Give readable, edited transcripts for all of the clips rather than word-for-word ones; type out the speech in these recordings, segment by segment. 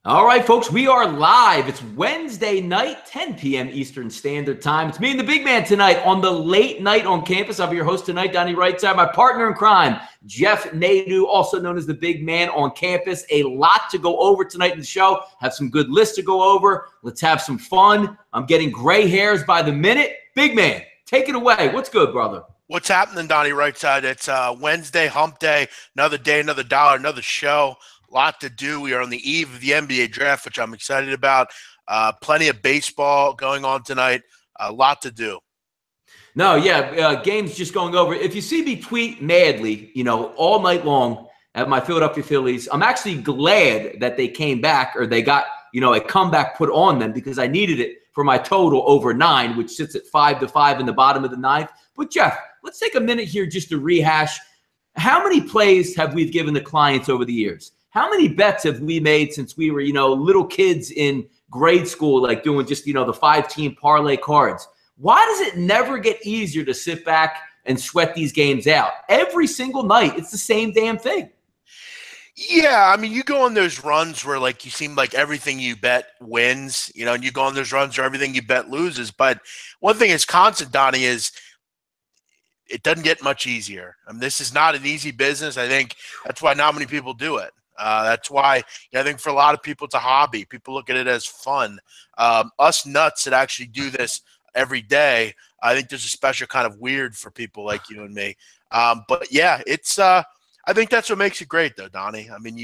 All right, folks, we are live. It's Wednesday night, 10 p.m. Eastern Standard Time. It's me and the big man tonight on the late night on campus. I'll be your host tonight, Donnie Rightside. My partner in crime, Jeff Nadeau, also known as the big man on campus. A lot to go over tonight in the show. Have some good lists to go over. Let's have some fun. I'm getting gray hairs by the minute. Big man, take it away. What's good, brother? What's happening, Donnie Rightside? It's Wednesday, hump day, another day, another dollar, another show. Lot to do. We are on the eve of the NBA draft, which I'm excited about. Plenty of baseball going on tonight. A lot to do. No, yeah, games just going over. If you see me tweet madly, all night long at my Philadelphia Phillies, I'm actually glad that they came back or they got, a comeback put on them because I needed it for my total over 9, which sits at 5-5 in the bottom of the ninth. But, Jeff, let's take a minute here just to rehash. How many plays have we given the clients over the years? How many bets have we made since we were, little kids in grade school, like doing just, the 5-team parlay cards? Why does it never get easier to sit back and sweat these games out? Every single night, it's the same damn thing. Yeah, I mean, you go on those runs where, you seem like everything you bet wins, and you go on those runs where everything you bet loses. But one thing is constant, Donnie, is it doesn't get much easier. I mean, this is not an easy business. I think that's why not many people do it. That's why I think for a lot of people it's a hobby. People look at it as fun. Us nuts that actually do this every day, I think there's a special kind of weird for people like you and me. But yeah, it's I think that's what makes it great, though, Donnie. I mean,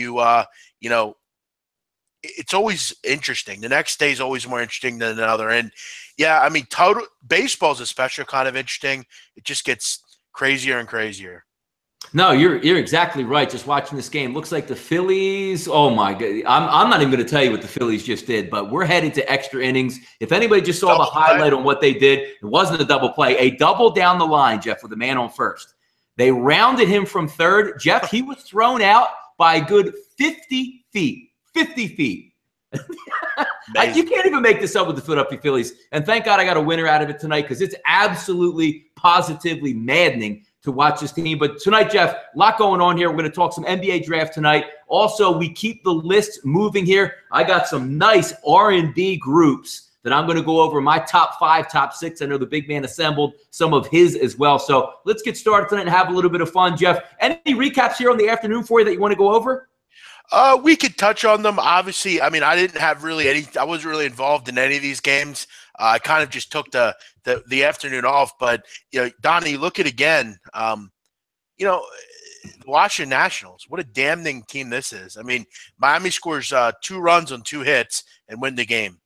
it's always interesting. The next day is always more interesting than another. And yeah, I mean, total baseball is a special kind of interesting. It just gets crazier and crazier. No, you're exactly right. Just watching this game, looks like the Phillies. Oh my God, I'm not even going to tell you what the Phillies just did, but we're headed to extra innings. If anybody just saw the highlight on what they did, it wasn't a double play, a double down the line, Jeff, with the man on first. They rounded him from third. Jeff, he was thrown out by a good 50 feet. 50 feet. You can't even make this up with the Philadelphia Phillies. And thank God I got a winner out of it tonight because it's absolutely, positively maddening to watch this team. But tonight, Jeff, a lot going on here. We're going to talk some NBA draft tonight. Also, we keep the list moving here. I got some nice R&B groups that I'm going to go over my top 5, top 6. I know the big man assembled some of his as well. So let's get started tonight and have a little bit of fun. Jeff, any recaps here on the afternoon for you that you want to go over? We could touch on them. Obviously, I mean, I didn't have really I wasn't really involved in any of these games. I kind of just took the afternoon off. But, Donnie, look at again, the Washington Nationals. What a damning team this is. I mean, Miami scores 2 runs on 2 hits and win the game.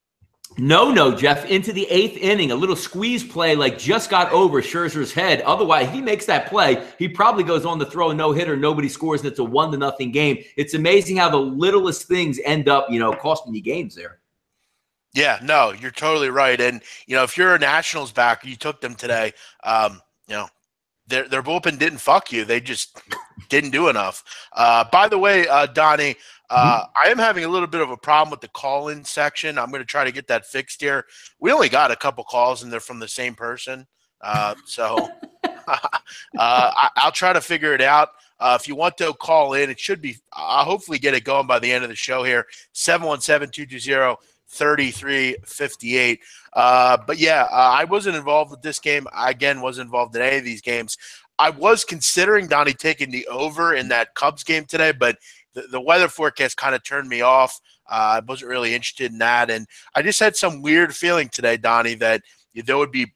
No, Jeff, into the 8th inning, a little squeeze play just got over Scherzer's head. Otherwise, if he makes that play, he probably goes on to throw a no-hitter. Nobody scores, and it's a 1-0 game. It's amazing how the littlest things end up, costing you games there. Yeah, no, you're totally right. And, if you're a Nationals backer, you took them today, their bullpen didn't fuck you. They just didn't do enough. By the way, Donnie, I am having a little bit of a problem with the call-in section. I'm going to try to get that fixed here. We only got a couple calls, and they're from the same person. So I'll try to figure it out. If you want to call in, it should be I'll hopefully get it going by the end of the show here, 717-220-3358. But yeah, I wasn't involved with this game. I, again, wasn't involved in any of these games. I was considering, Donnie, taking the over in that Cubs game today, but the weather forecast kind of turned me off. I wasn't really interested in that. And I just had some weird feeling today, Donnie, that there would be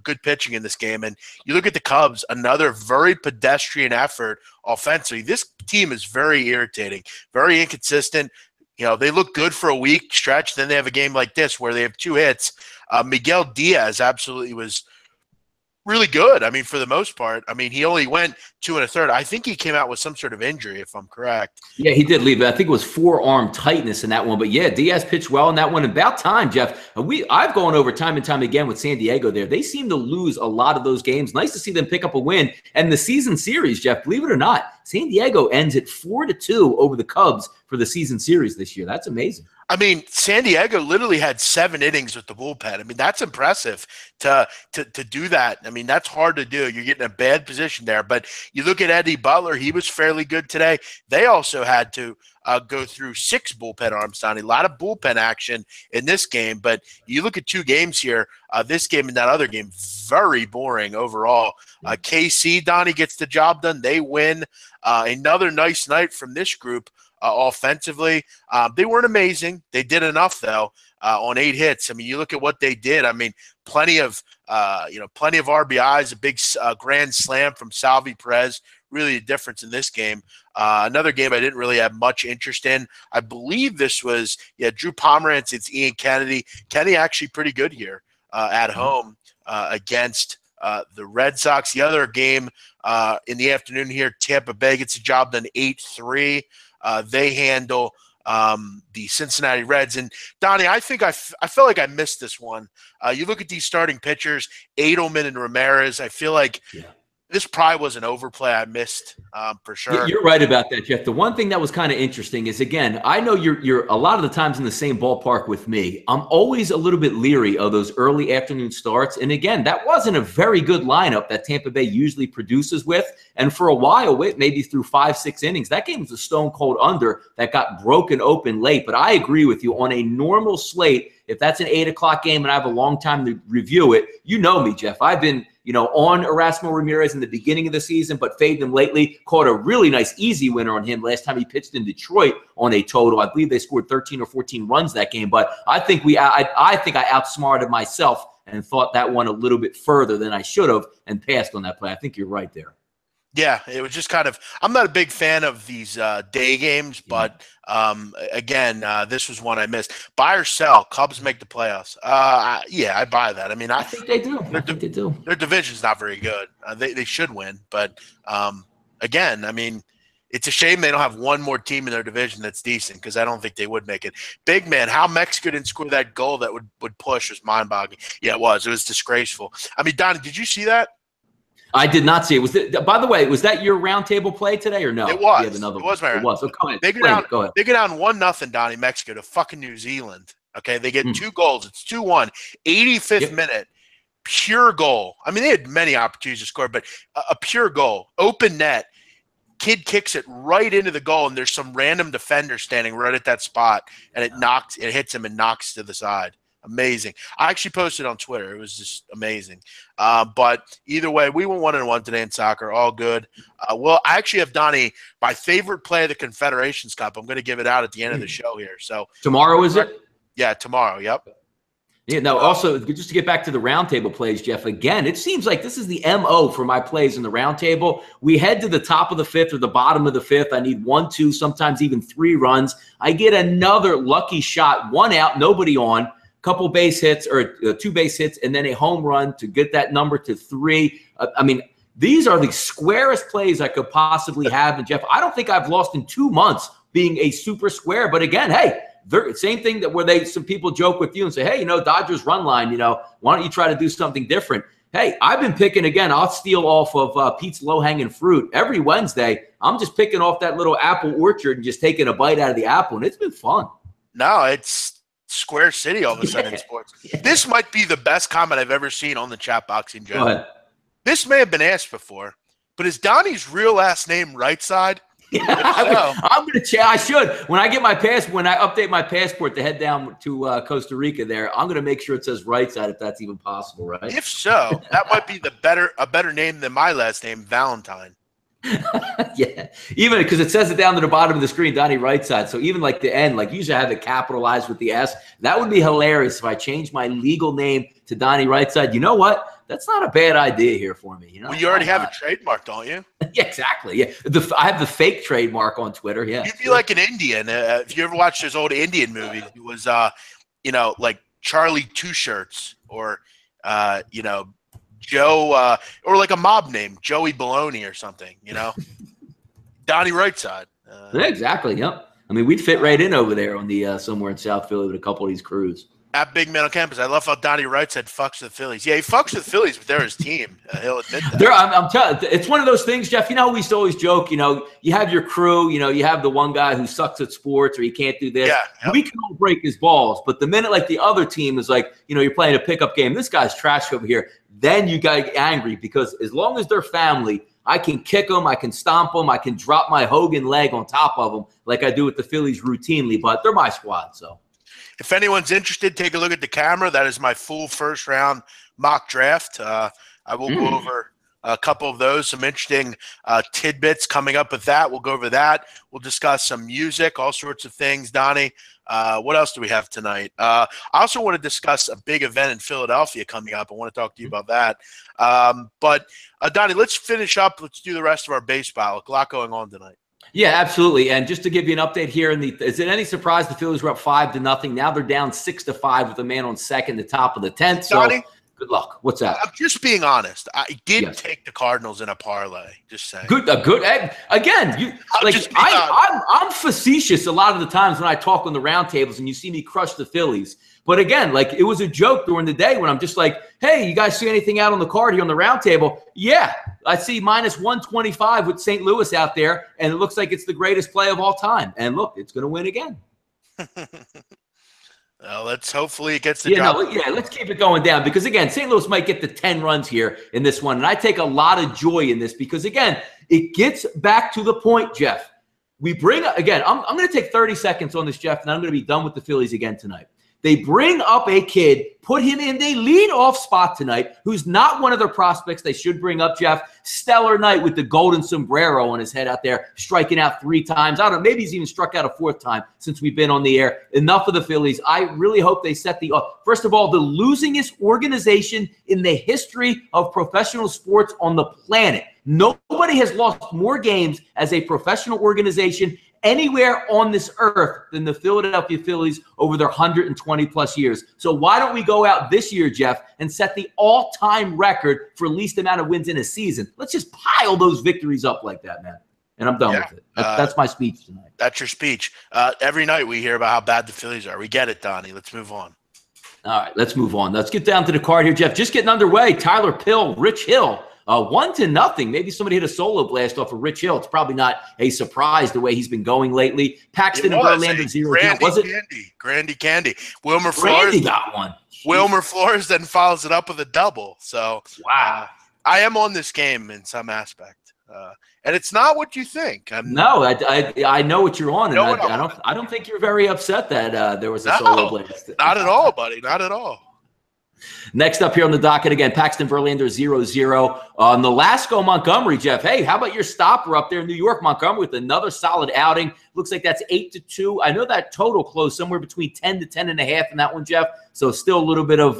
good pitching in this game. And you look at the Cubs, another very pedestrian effort offensively. This team is very irritating, very inconsistent. They look good for a week stretch. Then they have a game like this where they have 2 hits. Miguel Diaz absolutely was really good. I mean, for the most part. I mean, he only went 2 1/3. I think he came out with some sort of injury, if I'm correct. Yeah, he did leave. I think it was forearm tightness in that one. But yeah, Diaz pitched well in that one. About time, Jeff. I've gone over time and time again with San Diego there. They seem to lose a lot of those games. Nice to see them pick up a win. And the season series, Jeff, believe it or not, San Diego ends at 4-2 over the Cubs for the season series this year. That's amazing. I mean, San Diego literally had 7 innings with the bullpen. I mean, that's impressive to do that. I mean, that's hard to do. You're getting a bad position there. But you look at Eddie Butler, he was fairly good today. They also had to go through 6 bullpen arms, Donnie. A lot of bullpen action in this game, but you look at 2 games here, this game and that other game, very boring overall. KC, Donnie, gets the job done. They win. Another nice night from this group offensively. They weren't amazing. They did enough, though, on 8 hits. I mean, you look at what they did. I mean, plenty of RBIs, a big grand slam from Salvi Perez. Really a difference in this game. Another game I didn't really have much interest in. I believe this was, Drew Pomerantz. It's Ian Kennedy. Kennedy actually pretty good here at home against the Red Sox. The other game in the afternoon here, Tampa Bay gets the job done 8-3. They handle the Cincinnati Reds. And, Donnie, I think I felt like I missed this one. You look at these starting pitchers, Edelman and Ramirez, I feel like this probably was an overplay I missed for sure. You're right about that, Jeff. The one thing that was kind of interesting is, again, I know you're a lot of the times in the same ballpark with me. I'm always a little bit leery of those early afternoon starts. And again, that wasn't a very good lineup that Tampa Bay usually produces with. And for a while, maybe through 5-6 innings, that game was a stone cold under that got broken open late. But I agree with you, on a normal slate, if that's an 8 o'clock game and I have a long time to review it, you know me, Jeff. I've been on Erasmo Ramirez in the beginning of the season, but faded him lately. Caught a really nice, easy winner on him last time he pitched in Detroit on a total. I believe they scored 13 or 14 runs that game. But I think I outsmarted myself and thought that one a little bit further than I should have and passed on that play. I think you're right there. Yeah, it was just kind of – I'm not a big fan of these day games, but, again, this was one I missed. Buy or sell, Cubs make the playoffs. Yeah, I buy that. I mean, I think they do. I think they do. Their division's not very good. They should win. But, again, I mean, it's a shame they don't have one more team in their division that's decent because I don't think they would make it. Big man, how Mexico didn't score that goal that would push was mind-boggling. Yeah, it was. It was disgraceful. I mean, Donnie, did you see that? I did not see it. By the way, was that your roundtable play today or no? It was. It was my round. It was. So go ahead. They go down 1-0, Donnie, Mexico to fucking New Zealand. Okay, they get 2 goals. It's 2-1. 85th minute, pure goal. I mean, they had many opportunities to score, but a pure goal, open net. Kid kicks it right into the goal, and there's some random defender standing right at that spot, and it hits him and knocks to the side. Amazing. I actually posted on Twitter. It was just amazing. But either way, we went 1-1 today in soccer. All good. Well, I actually have, Donnie, my favorite play of the Confederations Cup. I'm going to give it out at the end of the show here. So tomorrow, is it? Yeah, tomorrow. Yep. Yeah. No. Also, just to get back to the roundtable plays, Jeff. Again, it seems like this is the MO for my plays in the roundtable. We head to the top of the 5th or the bottom of the 5th. I need 1, 2, sometimes even 3 runs. I get another lucky shot, 1 out, nobody on. Couple base hits or 2 base hits, and then a home run to get that number to 3. I mean, these are the squarest plays I could possibly have. And, Jeff, I don't think I've lost in 2 months being a super square. But, again, hey, same thing that where some people joke with you and say, hey, Dodgers run line, why don't you try to do something different? Hey, I've been picking, again, I'll steal off of Pete's low-hanging fruit. Every Wednesday, I'm just picking off that little apple orchard and just taking a bite out of the apple, and it's been fun. No, it's Square City all of a sudden in sports. This might be the best comment I've ever seen on the chat box in general. This may have been asked before, but is Donnie's real last name Right Side? Yeah, I'm going to check. I should. When I get my when I update my passport to head down to Costa Rica there, I'm going to make sure it says Right Side if that's even possible, right? If so, that might be a better name than my last name, Valentine. Yeah, even because it says it down to the bottom of the screen, Donnie Right Side. So even like the end, like usually I have it capitalized with the S. That would be hilarious if I changed my legal name to Donnie Right Side. You know what? That's not a bad idea here for me. Well, you already have a trademark, don't you? Yeah, exactly. Yeah, I have the fake trademark on Twitter. Yeah, you'd be like an Indian. If you ever watched those old Indian movies, it was like Charlie Two Shirts or Joe, or like a mob name, Joey Baloney or something, Donnie Right Side. Yeah, exactly. Yep. I mean, we'd fit right in over there on the somewhere in South Philly with a couple of these crews. At Big Man on Campus, I love how Donnie Right Side fucks with the Phillies. Yeah, he fucks with the Phillies, but they're his team. He'll admit that. I'm telling you, it's one of those things, Jeff. We used to always joke, you have your crew, you have the one guy who sucks at sports or he can't do this. Yeah, yep. We can all break his balls. But the minute like the other team is like, you're playing a pickup game, this guy's trash over here. then you got angry, because as long as they're family, I can kick them, I can stomp them, I can drop my Hogan leg on top of them like I do with the Phillies routinely, but they're my squad. So if anyone's interested, take a look at the camera. That is my full first round mock draft. I will go over a couple of those, some interesting tidbits coming up with that. We'll go over that. We'll discuss some music, all sorts of things, Donnie. What else do we have tonight? I also want to discuss a big event in Philadelphia coming up. I want to talk to you about that. But Donnie, let's finish up. Let's do the rest of our baseball. A lot going on tonight. Yeah, absolutely. And just to give you an update here, is it any surprise the Phillies were up 5-0? Now they're down 6-5 with a man on second, the top of the 10th. So Donnie, good luck. What's that? I'm just being honest. I did take the Cardinals in a parlay. Just saying. Good. Again, I'm facetious a lot of the times when I talk on the roundtables and you see me crush the Phillies. But again, like, it was a joke during the day when I'm just like, hey, you guys see anything out on the card here on the roundtable? Yeah, I see -125 with St. Louis out there, and it looks like it's the greatest play of all time. And look, it's going to win again. Well, hopefully it gets the job. Let's keep it going down, because again, St. Louis might get the 10 runs here in this one, and I take a lot of joy in this because again, it gets back to the point, Jeff. I'm going to take 30 seconds on this, Jeff, and I'm going to be done with the Phillies again tonight. They bring up a kid, put him in the lead-off spot tonight, who's not one of their prospects they should bring up, Jeff. Stellar night with the golden sombrero on his head out there, striking out 3 times. I don't know, maybe he's even struck out a 4th time since we've been on the air. Enough of the Phillies. I really hope they set first of all, the losingest organization in the history of professional sports on the planet. Nobody has lost more games as a professional organization anywhere on this earth than the Philadelphia Phillies over their 120-plus years. So why don't we go out this year, Jeff, and set the all-time record for least amount of wins in a season? Let's just pile those victories up like that, man. And I'm done with it. That's my speech tonight. That's your speech. Every night we hear about how bad the Phillies are. We get it, Donnie. Let's move on. All right, let's move on. Let's get down to the card here, Jeff. Just getting underway. Tyler Pill, Rich Hill. 1-0. Maybe somebody hit a solo blast off of Rich Hill. It's probably not a surprise the way he's been going lately. Paxton and Verlander 0-0. Was it? Grandy Candy. Wilmer Flores got one. Wilmer Flores then follows it up with a double. So wow, I am on this game in some aspect. And it's not what you think. No, I know what you're on, and I don't think you're very upset that there was a solo blast. Not at all, buddy. Not at all. Next up here on the docket, again, Paxton Verlander 0-0. On Nolasco Montgomery, Jeff. Hey, how about your stopper up there in New York, Montgomery, with another solid outing? Looks like that's 8-2. I know that total closed somewhere between 10 to 10.5 in that one, Jeff. So still a little bit of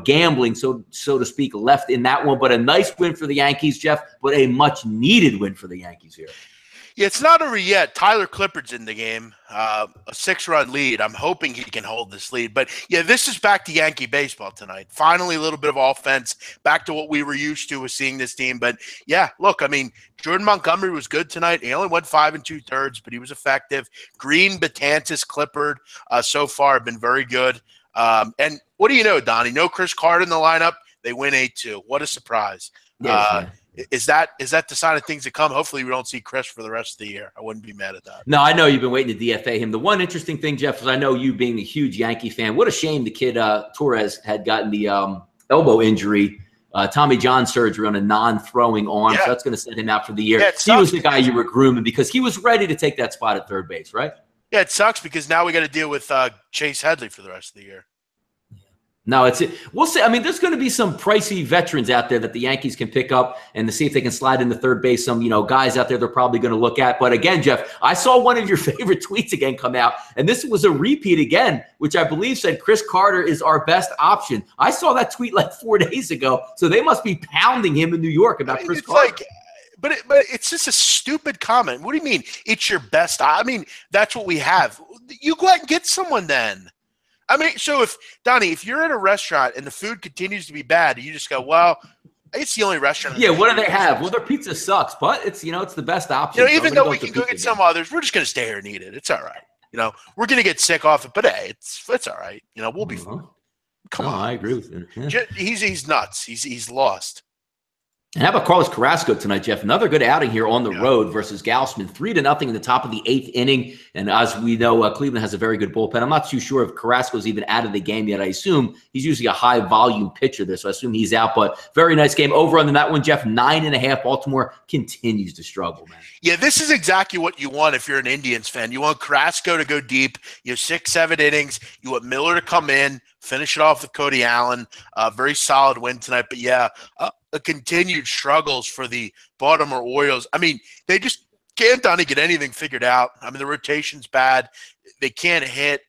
gambling, so to speak, left in that one. But a nice win for the Yankees, Jeff, but a much-needed win for the Yankees here. Yeah, it's not over yet. Tyler Clippard's in the game, a 6-run lead. I'm hoping he can hold this lead. But, yeah, this is back to Yankee baseball tonight. Finally, a little bit of offense, back to what we were used to with seeing this team. But, yeah, look, I mean, Jordan Montgomery was good tonight. He only went 5 2/3, but he was effective. Green, Betances, Clippard so far have been very good. And what do you know, Donnie? No Chris Carter in the lineup. They win 8-2. What a surprise. Yes, Is that the sign of things to come? Hopefully we don't see Chris for the rest of the year. I wouldn't be mad at that. No, I know you've been waiting to DFA him. The one interesting thing, Jeff, is I know you being a huge Yankee fan, what a shame the kid Torres had gotten the elbow injury, Tommy John surgery on a non-throwing arm. Yeah. So that's going to set him out for the year. Yeah, he was the guy you were grooming because he was ready to take that spot at third base, right? Yeah, it sucks because now we got to deal with Chase Headley for the rest of the year. No, we'll see. I mean, there's going to be some pricey veterans out there that the Yankees can pick up and to see if they can slide into third base. Some, guys out there they're probably going to look at. But again, Jeff, I saw one of your favorite tweets again come out, and this was a repeat again, which I believe said Chris Carter is our best option. I saw that tweet like 4 days ago, so they must be pounding him in New York about Chris Carter. But it's just a stupid comment. What do you mean it's your best? I mean, that's what we have. You go out and get someone then. I mean, so if you're in a restaurant and the food continues to be bad, you just go, well, it's the only restaurant. Yeah, what do they have? Well, their pizza sucks, but it's the best option. Even though we can go get some others, we're just going to stay here and eat it. It's all right. We're going to get sick off it, but hey, it's all right. We'll be fine. Come on. I agree with you. Yeah. He's nuts. He's lost. And how about Carlos Carrasco tonight, Jeff? Another good outing here on the Yeah. road versus Gaussman. 3-0 in the top of the 8th inning. And as we know, Cleveland has a very good bullpen. I'm not too sure if Carrasco's even out of the game yet. I assume he's usually a high-volume pitcher there, so I assume he's out. But very nice game. Over on that one, Jeff, 9.5. Baltimore continues to struggle, man. Yeah, this is exactly what you want if you're an Indians fan. You want Carrasco to go deep. You have 6-7 innings. You want Miller to come in, finish it off with Cody Allen. Very solid win tonight. But, yeah, continued struggles for the Baltimore Orioles. I mean, they just can't, Donnie, get anything figured out. I mean, the rotation's bad. They can't hit.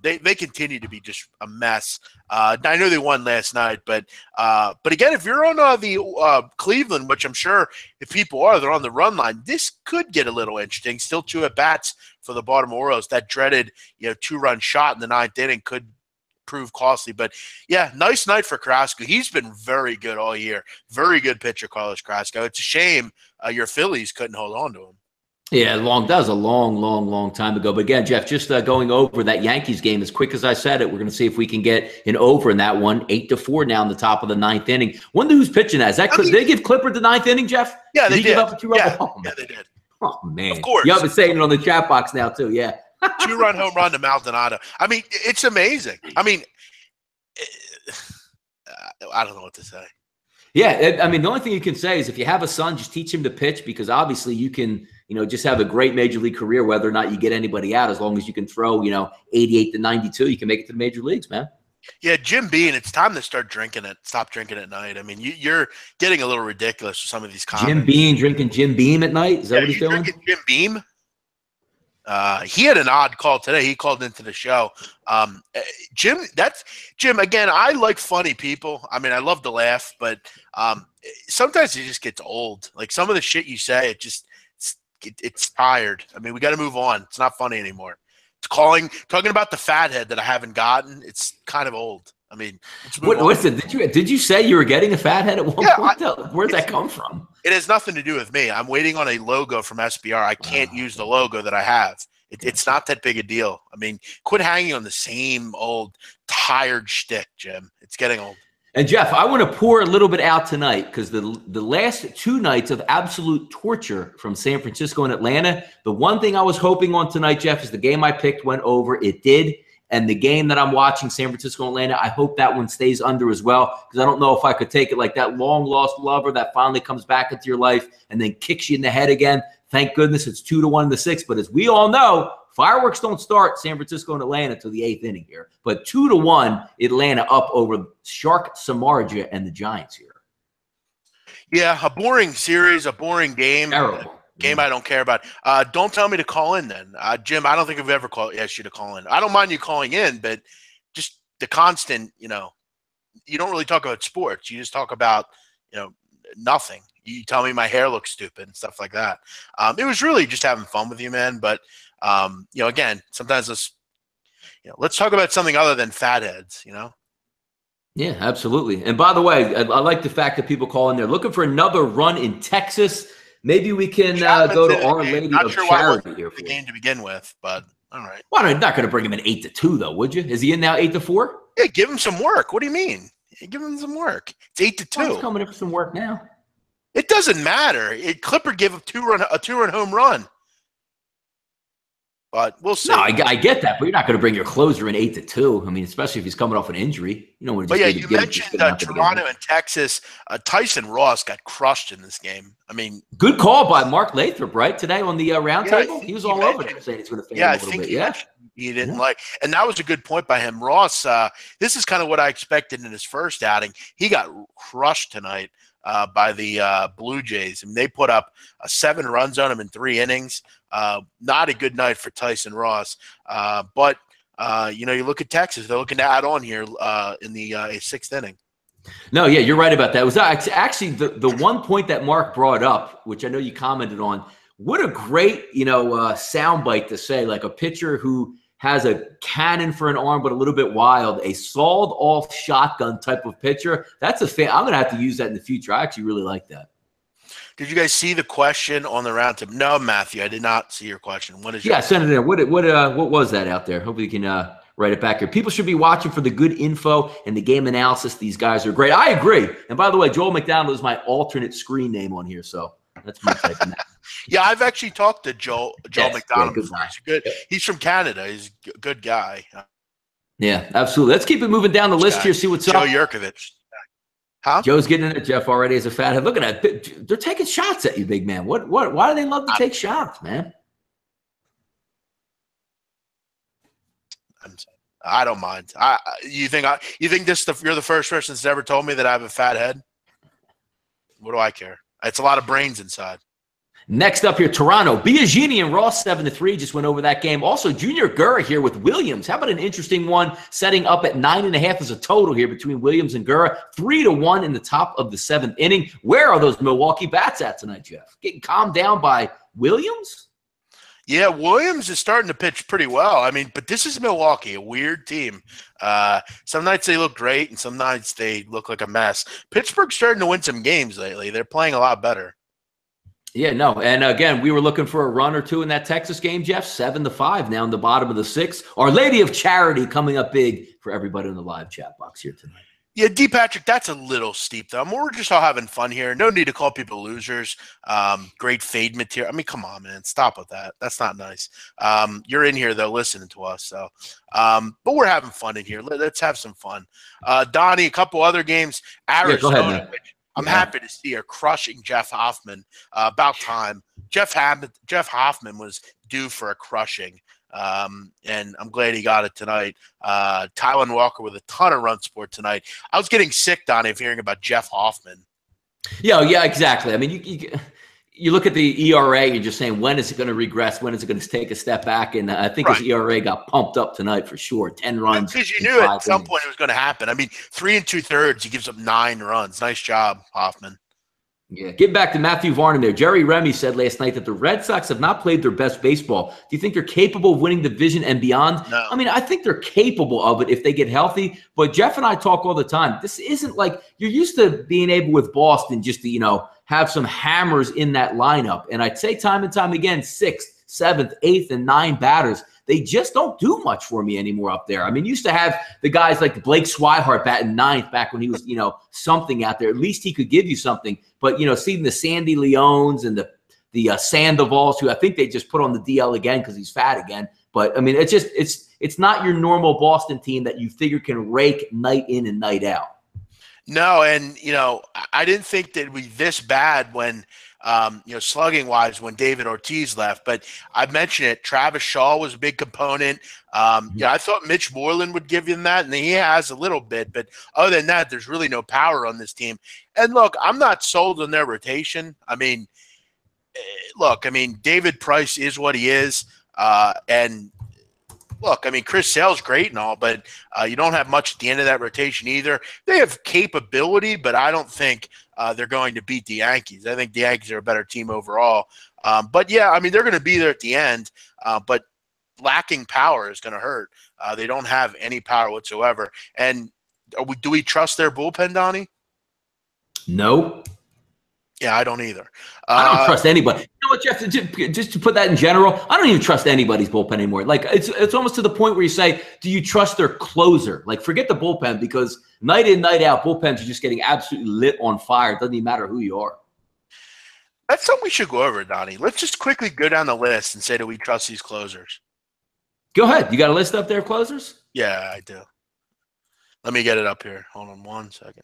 They continue to be just a mess. I know they won last night, but again, if you're on the Cleveland, which I'm sure if people are, they're on the run line, this could get a little interesting. Still 2 at-bats for the Baltimore Orioles. That dreaded 2-run shot in the 9th inning could prove costly. But, yeah, nice night for Carrasco. He's been very good all year. Very good pitcher, Carlos Carrasco. It's a shame your Phillies couldn't hold on to him. Yeah, that was a long time ago. But again, Jeff, just going over that Yankees game as quick as I said it, we're going to see if we can get an over in that one. 8-4 now in the top of the 9th inning. Wonder who's pitching that. Did they give Clippard the 9th inning, Jeff? Yeah, they did. Give up a 2-run? Yeah, they did. Oh, man. Of course. You have been saying it on the chat box now, too. Yeah. 2-run home run to Maldonado. I mean, it's amazing. I mean, I don't know what to say. Yeah, I mean, the only thing you can say is if you have a son, just teach him to pitch, because obviously you can, just have a great major league career, whether or not you get anybody out, as long as you can throw, 88 to 92, you can make it to the major leagues, man. Yeah, Jim Beam, it's time to start drinking it. Stop drinking at night. I mean, you're getting a little ridiculous with some of these comments. Jim Beam drinking Jim Beam at night? Is that what he's doing? Jim Beam? He had an odd call today. He called into the show. Jim, again, I like funny people. I mean, I love to laugh, but sometimes it just gets old. Like some of the shit you say, it's tired. I mean, we got to move on. It's not funny anymore. Talking about the fathead that I haven't gotten, it's kind of old. I mean, did you say you were getting a fathead at one point? Where'd that come from? It has nothing to do with me. I'm waiting on a logo from SBR. I can't use the logo that I have. It's not that big a deal. I mean, quit hanging on the same old tired shtick, Jim. It's getting old. And, Jeff, I want to pour a little bit out tonight because the last 2 nights of absolute torture from San Francisco and Atlanta, the one thing I was hoping on tonight, Jeff, is the game I picked went over. It did. And the game that I'm watching, San Francisco and Atlanta, I hope that one stays under as well, because I don't know if I could take it like that long-lost lover that finally comes back into your life and then kicks you in the head again. Thank goodness it's 2-1 in the 6th. But as we all know, fireworks don't start San Francisco and Atlanta until the 8th inning here. But 2-1, Atlanta up over Shark Samardzija and the Giants here. Yeah, a boring series, a boring game. Terrible. Game I don't care about. Don't tell me to call in then. Jim, I don't think I've ever asked you to call in. I don't mind you calling in, but just the constant, you don't really talk about sports. You just talk about, nothing. You tell me my hair looks stupid and stuff like that. It was really just having fun with you, man. But, again, sometimes let's talk about something other than fatheads, Yeah, absolutely. And by the way, I like the fact that people call in there looking for another run in Texas. Maybe we can go to Our Lady of Charity here for the game to begin with, but all right. Well, I'm not going to bring him in 8-2, though, would you? Is he in now 8-4? Yeah, give him some work. What do you mean? Give him some work. It's 8-2. Well, he's coming in for some work now. It doesn't matter. Clipper gave a two-run home run. But we'll see. No, I get that, but you're not going to bring your closer in 8-2. I mean, especially if he's coming off an injury. You know, but yeah, you mentioned Toronto and Texas. Tyson Ross got crushed in this game. I mean, good call by Mark Lathrop, right? Today on the roundtable, he was all over there saying he's going to fade a little bit. Yeah, he didn't like, and that was a good point by him. Ross, this is kind of what I expected in his first outing. He got crushed tonight by the Blue Jays. I mean, they put up 7 runs on him in 3 innings. Not a good night for Tyson Ross. But you look at Texas; they're looking to add on here in the 6th inning. No, yeah, you're right about that. It was actually the one point that Mark brought up, which I know you commented on. What a great soundbite to say, like a pitcher who has a cannon for an arm but a little bit wild, a sawed-off shotgun type of pitcher. That's I'm going to have to use that in the future. I actually really like that. Did you guys see the question on the roundtable? No, Matthew, I did not see your question. What is your Send it in. What was that out there? Hopefully you can write it back here. People should be watching for the good info and the game analysis. These guys are great. I agree. And by the way, Joel McDonald is my alternate screen name on here, so that's me typing that. Yeah, I've actually talked to Joel McDonald before. He's from Canada. He's a good guy. Yeah, absolutely. Let's keep it moving down the list here, see what's up. Joe Yurkovich. Huh? Joe's getting in it. Jeff already is a fathead. Look at that. They're taking shots at you, big man. Why do they love to take shots, man? I don't mind. You think you're the first person that's ever told me that I have a fat head? What do I care? It's a lot of brains inside. Next up here, Toronto. Biagini and Ross 7-3 just went over that game. Also, Junior Gurra here with Williams. How about an interesting one setting up at 9.5 as a total here between Williams and Gurra. 3-1 in the top of the 7th inning. Where are those Milwaukee bats at tonight, Jeff? Getting calmed down by Williams? Yeah, Williams is starting to pitch pretty well. I mean, but this is Milwaukee, a weird team. Some nights they look great, and some nights they look like a mess. Pittsburgh's starting to win some games lately. They're playing a lot better. Yeah, no. And again, we were looking for a run or two in that Texas game, Jeff. 7-5 now in the bottom of the 6th. Our Lady of Charity coming up big for everybody in the live chat box here tonight. Yeah, D. Patrick, that's a little steep, though. We're just all having fun here. No need to call people losers. Great fade material. I mean, come on, man. Stop with that. That's not nice. You're in here, though, listening to us. So, but we're having fun in here. Let's have some fun. Donnie, a couple other games. Arizona, go ahead, I'm happy to see her crushing Jeff Hoffman. About time. Jeff Hoffman was due for a crushing, and I'm glad he got it tonight. Tylan Walker with a ton of run support tonight. I was getting sick, Donnie, of hearing about Jeff Hoffman. Yeah, exactly. I mean, you look at the ERA, you're just saying, when is it going to regress? When is it going to take a step back? And I think his ERA got pumped up tonight for sure. 10 runs. Because you knew at some point it was going to happen. I mean, 3 2/3, he gives up 9 runs. Nice job, Hoffman. Yeah, get back to Matthew Varnum there. Jerry Remy said last night that the Red Sox have not played their best baseball. Do you think they're capable of winning the division and beyond? No. I mean, I think they're capable of it if they get healthy. But Jeff and I talk all the time. This isn't like you're used to being able with Boston just to, have some hammers in that lineup. And I'd say time and time again, 6th, 7th, 8th, and 9 batters. They just don't do much for me anymore up there. I mean, used to have the guys like Blake Swihart batting 9th back when he was, something out there. At least he could give you something. But, seeing the Sandy Leones and the Sandovals, who I think they just put on the DL again because he's fat again. But, I mean, it's not your normal Boston team that you figure can rake night in and night out. No, and, I didn't think that it would be this bad when slugging-wise when David Ortiz left. But I mentioned it. Travis Shaw was a big component. I thought Mitch Moreland would give you that, and he has a little bit. But other than that, there's really no power on this team. And, look, I'm not sold on their rotation. I mean, David Price is what he is. And – look, I mean, Chris Sale's great and all, but you don't have much at the end of that rotation either. They have capability, but I don't think they're going to beat the Yankees. I think the Yankees are a better team overall. But, yeah, I mean, they're going to be there at the end, but lacking power is going to hurt. They don't have any power whatsoever. And do we trust their bullpen, Donnie? No. Yeah, I don't either. I don't trust anybody. You know what, Jeff? Just to put that in general, I don't even trust anybody's bullpen anymore. Like it's almost to the point where you say, do you trust their closer? Like forget the bullpen because night in, night out, bullpens are just getting absolutely lit on fire. It doesn't even matter who you are. That's something we should go over, Donnie. Let's just quickly go down the list and say, do we trust these closers? Go ahead. You got a list up there of closers? Yeah, I do. Let me get it up here. Hold on 1 second.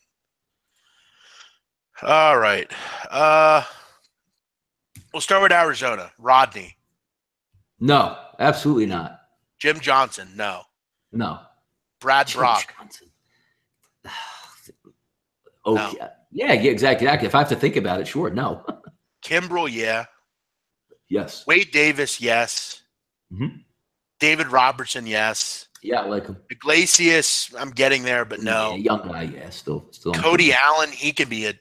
All right. We'll start with Arizona. Rodney. No, absolutely not. Jim Johnson. No. No. Brad Brock. Okay. No. Yeah, exactly. If I have to think about it, sure. No. Kimbrel, yeah. Yes. Wade Davis, yes. Mm-hmm. David Robertson, yes. Yeah, I like him. Iglesias, I'm getting there, but no. Yeah, young guy, yeah, still. Cody Allen, he can be a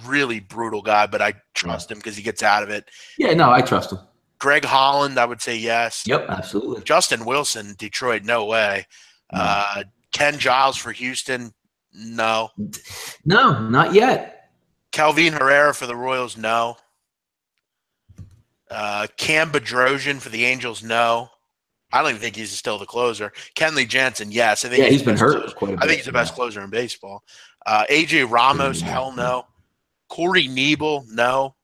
really brutal guy, but I trust him because he gets out of it. Yeah, no, I trust him. Greg Holland, I would say yes. Yep, absolutely. Justin Wilson, Detroit, no way. No. Ken Giles for Houston, no. No, not yet. Kelvin Herrera for the Royals, no. Cam Bedrosian for the Angels, no. I don't even think he's still the closer. Kenley Jansen, yes. I think He's been hurt quite a bit. I think he's the best closer in baseball. AJ Ramos, hell no. Corey Nebel, no.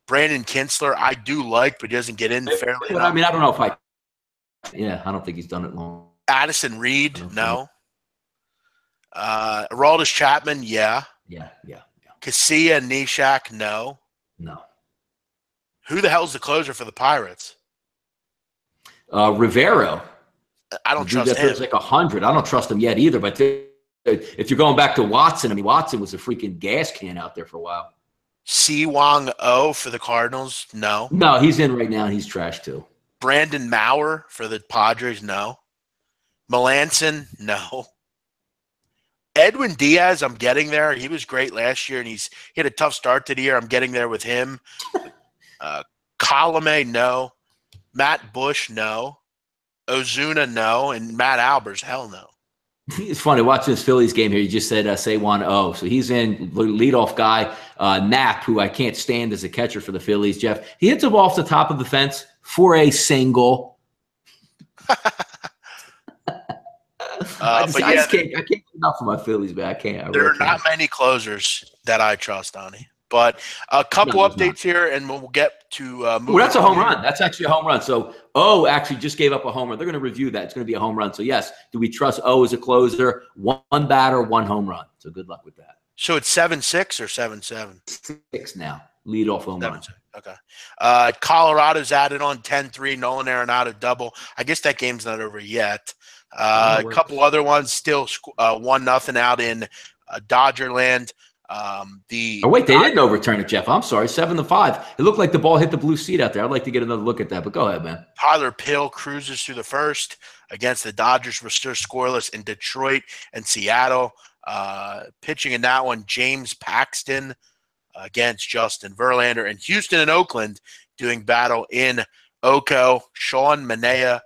Brandon Kinsler, I do like, but he doesn't get in fairly enough. I mean, I don't know if I don't think he's done it long. Addison Reed, no. Aroldis Chapman, yeah. Yeah. Casilla and Nishak, no. Who the hell's the closer for the Pirates? Rivero. I don't trust him. It's like 100. I don't trust him yet either. But if you're going back to Watson, I mean, Watson was a freaking gas can out there for a while. Si Wong O for the Cardinals, no. No, he's in right now, and he's trash too. Brandon Maurer for the Padres, no. Melanson, no. Edwin Diaz, I'm getting there. He was great last year, and he had a tough start to the year. I'm getting there with him. Colome, no. Matt Bush, no. Ozuna, no. And Matt Albers, hell no. It's funny watching this Phillies game here. You just said Seiwan O. So he's in leadoff guy. Knapp, who I can't stand as a catcher for the Phillies. Jeff, he hits a ball off the top of the fence for a single. I can't get enough of my Phillies, but I can't. There are not many closers that I trust, Donnie. But a couple updates here, and we'll get to that's a home run. That's actually a home run. So O actually just gave up a home run. They're going to review that. It's going to be a home run. So, yes, do we trust O as a closer? One batter, one home run. So good luck with that. So it's 7-6 or 7-7? 6 now. Lead off home run. Okay. Colorado's added on 10-3. Nolan Arenado double. I guess that game's not over yet. A couple other ones still 1-0 out in Dodgerland. They didn't overturn it, Jeff. I'm sorry, 7-5. It looked like the ball hit the blue seat out there. I'd like to get another look at that, but go ahead, man. Tyler Pill cruises through the first against the Dodgers. Were still scoreless in Detroit and Seattle. Pitching in that one, James Paxton against Justin Verlander, and Houston and Oakland doing battle in Oko. Sean Manaea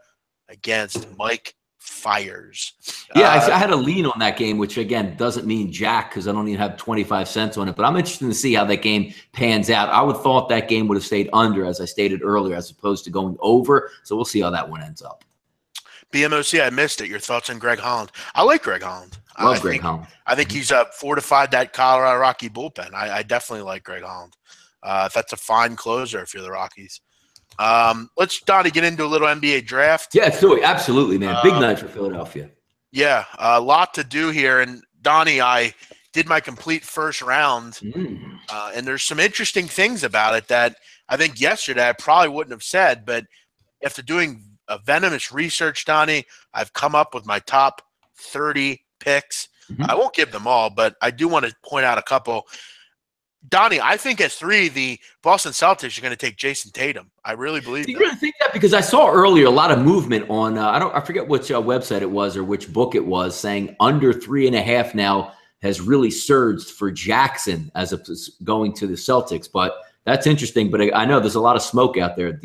against Mike Fires. Yeah, I had a lean on that game, which again doesn't mean jack because I don't even have 25 cents on it. But I'm interested to see how that game pans out. I would thought that game would have stayed under, as I stated earlier, as opposed to going over. So we'll see how that one ends up. BMOC, I missed it. Your thoughts on Greg Holland? I like Greg Holland. Love Greg Holland. I think he's fortified that Colorado Rocky bullpen. I definitely like Greg Holland. That's a fine closer if you're the Rockies. Let's, Donnie, get into a little NBA draft. Yeah, absolutely, man. Big night for Philadelphia. Yeah, a lot to do here. And, Donnie, I did my complete first round, and there's some interesting things about it that I think yesterday I probably wouldn't have said, but after doing a venomous research, Donnie, I've come up with my top 30 picks. I won't give them all, but I do want to point out a couple. Donnie, I think at 3, the Boston Celtics are going to take Jason Tatum. I really believe that. You really think that? Because I saw earlier a lot of movement on I forget which website it was or which book it was, saying under 3.5 now has really surged for Jackson as going to the Celtics. But that's interesting. But I know there's a lot of smoke out there.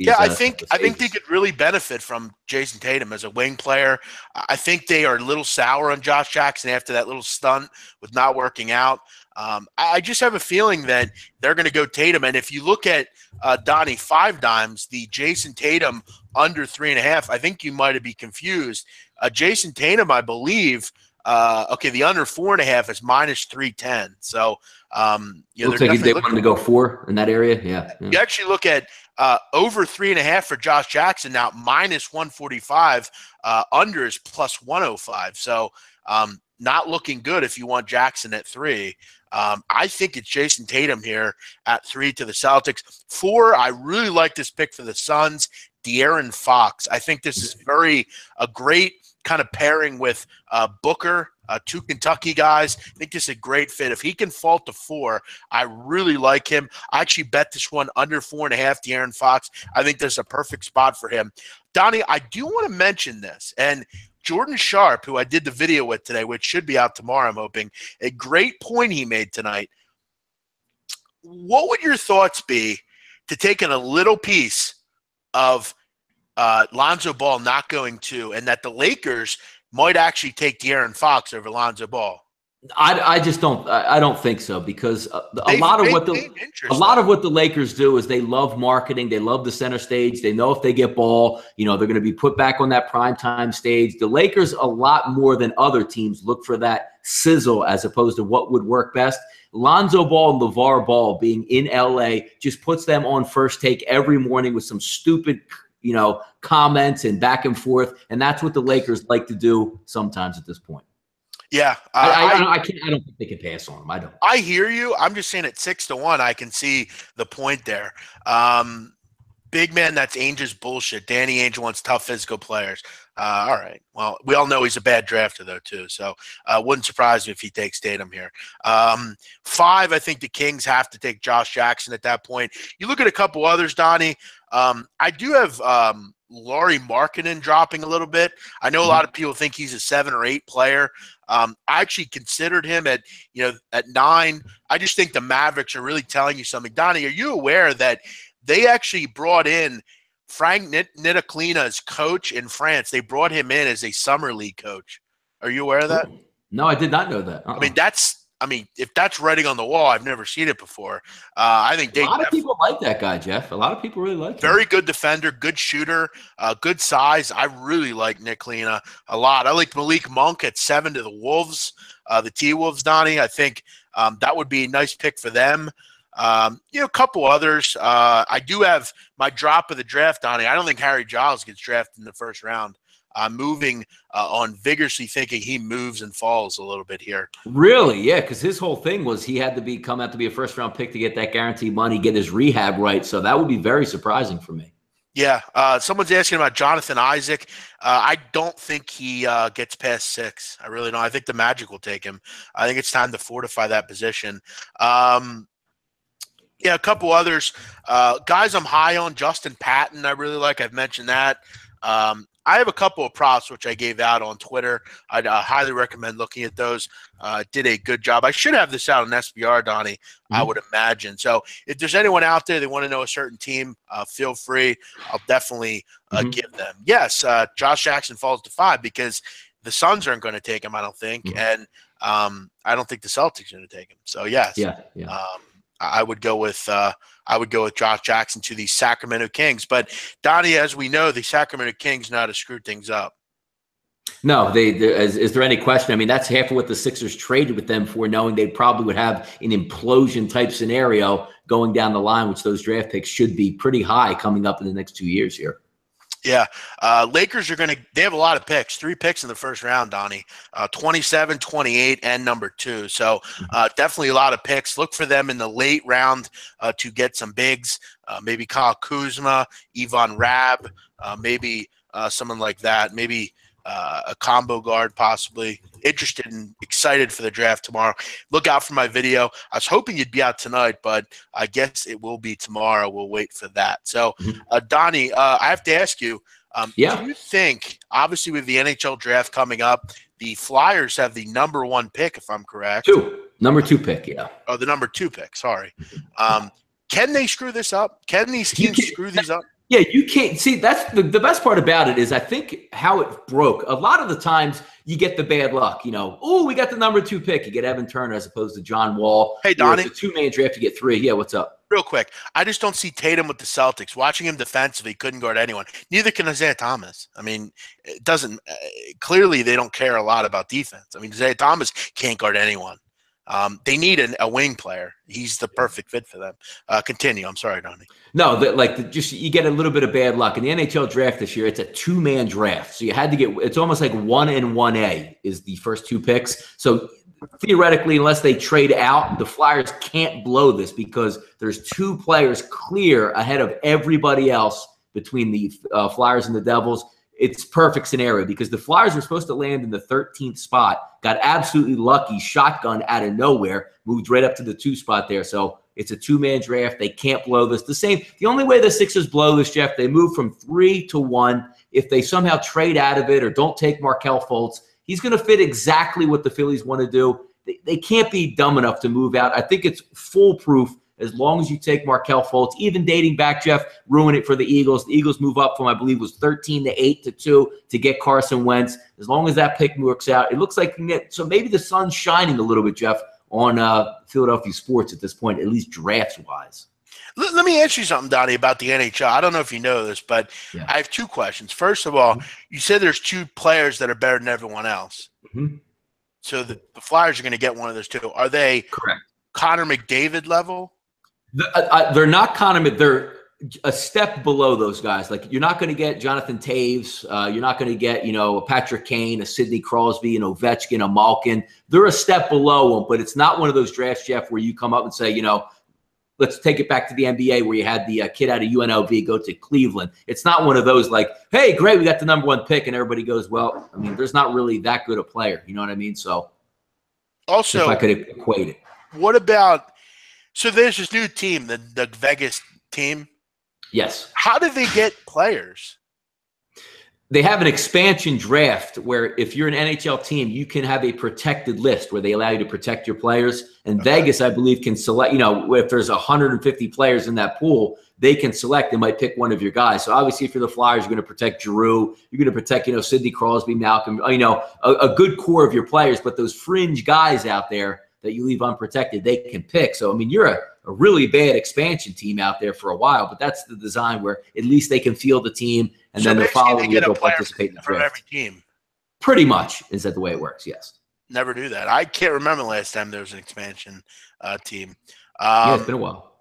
I think they could really benefit from Jason Tatum as a wing player. I think they are a little sour on Josh Jackson after that little stunt with not working out. I just have a feeling that they're going to go Tatum. And if you look at Donnie 5 dimes, the Jason Tatum under 3.5, I think you might be confused. Jason Tatum, I believe, the under 4.5 is minus 310. So, looks like they wanted to go 4 in that area. Yeah. You actually look at over 3.5 for Josh Jackson now, minus 145. Under is plus 105. So, not looking good if you want Jackson at 3. I think it's Jason Tatum here at 3 to the Celtics. 4, I really like this pick for the Suns, De'Aaron Fox. I think this is a great kind of pairing with Booker, 2 Kentucky guys. I think this is a great fit. If he can fall to 4, I really like him. I actually bet this one under 4.5, De'Aaron Fox. I think this is a perfect spot for him. Donnie, I do want to mention this, and Jordan Sharp, who I did the video with today, which should be out tomorrow, I'm hoping, a great point he made tonight. What would your thoughts be to taking a little piece of Lonzo Ball not going to, and that the Lakers might actually take De'Aaron Fox over Lonzo Ball? I just don't. I don't think so, because a lot of what the Lakers do is they love marketing. They love the center stage. They know if they get ball, they're going to be put back on that primetime stage. The Lakers, a lot more than other teams, look for that sizzle as opposed to what would work best. Lonzo Ball and LeVar Ball being in LA just puts them on First Take every morning with some stupid, comments and back and forth, and that's what the Lakers like to do sometimes at this point. Yeah, I don't think they can pass on them. I don't. I hear you. I'm just saying at 6-1, I can see the point there. Big man, that's Ainge's bullshit. Danny Ainge wants tough physical players. All right. Well, we all know he's a bad drafter, though, too. So wouldn't surprise me if he takes Tatum here. 5, I think the Kings have to take Josh Jackson at that point. You look at a couple others, Donnie. I do have Lauri Markkanen dropping a little bit. I know a lot of people think he's a 7 or 8 player. I actually considered him at 9. I just think the Mavericks are really telling you something. Donnie, are you aware that they actually brought in Frank Ntilikina as coach in France? They brought him in as a summer league coach. Are you aware of that? No, I did not know that. I mean, if that's writing on the wall, I've never seen it before. I think a lot of people like that guy, Jeff. A lot of people really like him. Very good defender, good shooter, good size. I really like Ntilikina a lot. I like Malik Monk at 7 to the Wolves, the T-Wolves, Donnie. I think that would be a nice pick for them. A couple others. I do have my drop of the draft, Donnie. I don't think Harry Giles gets drafted in the first round. I'm moving on vigorously, thinking he moves and falls a little bit here. Really? Yeah, because his whole thing was he had to come out to be a first-round pick to get that guaranteed money, get his rehab right. So that would be very surprising for me. Yeah. Someone's asking about Jonathan Isaac. I don't think he gets past 6. I really don't. I think the Magic will take him. I think it's time to fortify that position. A couple others. Guys I'm high on, Justin Patton, I really like. I've mentioned that. I have a couple of props which I gave out on Twitter. I'd highly recommend looking at those. Did a good job. I should have this out on SBR, Donnie, I would imagine. So if there's anyone out there that want to know a certain team, feel free. I'll definitely give them. Yes, Josh Jackson falls to 5 because the Suns aren't going to take him, I don't think. And I don't think the Celtics are going to take him. So, yes. Yeah. I would go with Josh Jackson to the Sacramento Kings. But Donnie, as we know, the Sacramento Kings know how to screw things up. No, is there any question? I mean, that's half of what the Sixers traded with them for, knowing they probably would have an implosion type scenario going down the line, which those draft picks should be pretty high coming up in the next 2 years here. Yeah. Lakers they have a lot of picks, 3 picks in the first round, Donnie, 27, 28, and number 2. So definitely a lot of picks. Look for them in the late round to get some bigs, maybe Kyle Kuzma, Ivan Rabb, maybe someone like that, maybe a combo guard possibly. Interested and excited for the draft tomorrow. Look out for my video. I was hoping you'd be out tonight, but I guess it will be tomorrow. We'll wait for that. So, Donnie, I have to ask you, do you think, obviously with the NHL draft coming up, the Flyers have the number 1 pick, if I'm correct? Number 2 pick, yeah. Oh, the number 2 pick, sorry. Can they screw this up? Can these teams screw these up? Yeah, you can't see. That's the best part about it is I think how it broke. A lot of the times you get the bad luck. Oh, we got the number 2 pick. You get Evan Turner as opposed to John Wall. Hey, Donnie. It's a 2-man draft. You get 3. Yeah, what's up? Real quick, I just don't see Tatum with the Celtics. Watching him defensively, couldn't guard anyone. Neither can Isaiah Thomas. I mean, it doesn't. Clearly, they don't care a lot about defense. I mean, Isaiah Thomas can't guard anyone. They need a wing player. He's the perfect fit for them. Continue. I'm sorry, Donnie. No, you get a little bit of bad luck. In the NHL draft this year, it's a 2-man draft. So you had to it's almost like 1 and 1A is the first 2 picks. So theoretically, unless they trade out, the Flyers can't blow this because there's 2 players clear ahead of everybody else between the Flyers and the Devils. It's perfect scenario because the Flyers were supposed to land in the 13th spot, got absolutely lucky, shotgun out of nowhere, moved right up to the 2 spot there. So it's a 2-man draft. They can't blow this. The only way the Sixers blow this, Jeff, they move from 3 to 1. If they somehow trade out of it or don't take Markelle Fultz, he's going to fit exactly what the Phillies want to do. They can't be dumb enough to move out. I think it's foolproof as long as you take Markelle Fultz, even dating back, Jeff, ruin it for the Eagles. The Eagles move up from, I believe, was 13 to 8 to 2 to get Carson Wentz. As long as that pick works out, it looks like so maybe the sun's shining a little bit, Jeff, on Philadelphia sports at this point, at least drafts-wise. Let me ask you something, Donnie, about the NHL. I don't know if you know this, but I have two questions. First of all, you said there's two players that are better than everyone else. Mm-hmm. So the Flyers are going to get one of those two. Are they correct? Connor McDavid level? They're not Connor. They're a step below those guys. Like, you're not going to get Jonathan Taves. You're not going to get, a Patrick Kane, a Sidney Crosby, an Ovechkin, a Malkin. They're a step below them, but it's not one of those drafts, Jeff, where you come up and say, let's take it back to the NBA where you had the kid out of UNLV go to Cleveland. It's not one of those like, hey, great, we got the number one pick, and everybody goes, well, I mean, there's not really that good a player. You know what I mean? So also, if I could equate it. What about – so there's this new team, the Vegas team. Yes. How do they get players? They have an expansion draft where if you're an NHL team, you can have a protected list where they allow you to protect your players. And Vegas, I believe, can select, if there's 150 players in that pool, they can select. They might pick one of your guys. So obviously, if you're the Flyers, you're going to protect Giroux. You're going to protect, Sidney Crosby, Malcolm, a good core of your players. But those fringe guys out there that you leave unprotected, they can pick. So, I mean, you're a really bad expansion team out there for a while, but that's the design where at least they can field the team, and then the following year they'll participate in the draft. Every team. Pretty much. Is that the way it works? Yes. Never do that. I can't remember the last time there was an expansion team. Yeah, it's been a while.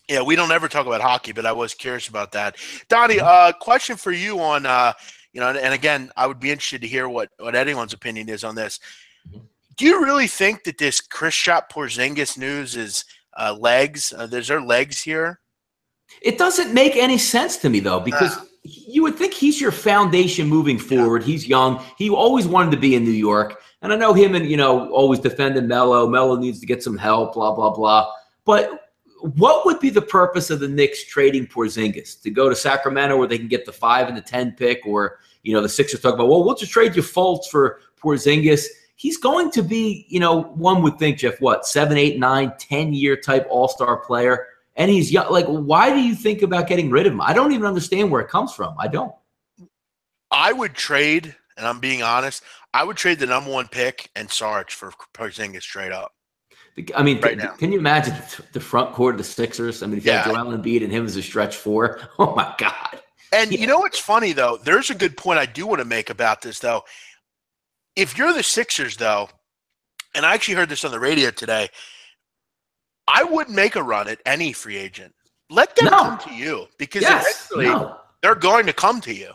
Yeah, we don't ever talk about hockey, but I was curious about that. Donnie, question for you on, and again, I would be interested to hear what anyone's opinion is on this. Do you really think that this Kristaps Porzingis news is legs? There's there legs here? It doesn't make any sense to me, though, because you would think he's your foundation moving forward. He's young. He always wanted to be in New York. And I know him and, always defending Melo. Melo needs to get some help, blah, blah, blah. But what would be the purpose of the Knicks trading Porzingis? To go to Sacramento where they can get the 5 and the 10 pick, or, the Sixers talk about, well, we'll just trade you Fultz for Porzingis. He's going to be, one would think, Jeff, 7, 8, 9, 10-year type all-star player. And he's young. Like, why do you think about getting rid of him? I don't even understand where it comes from. I don't. I would trade, and I'm being honest, I would trade the number 1 pick and Sarge for Porzingis straight up. I mean, right now. Can you imagine the front court of the Sixers? I mean, if you had Joel Embiid and him as a stretch 4, oh, my God. And you know what's funny, though? There's a good point I do want to make about this, though. If you're the Sixers, though, and I actually heard this on the radio today, I wouldn't make a run at any free agent. Let them come to you, because eventually they're going to come to you.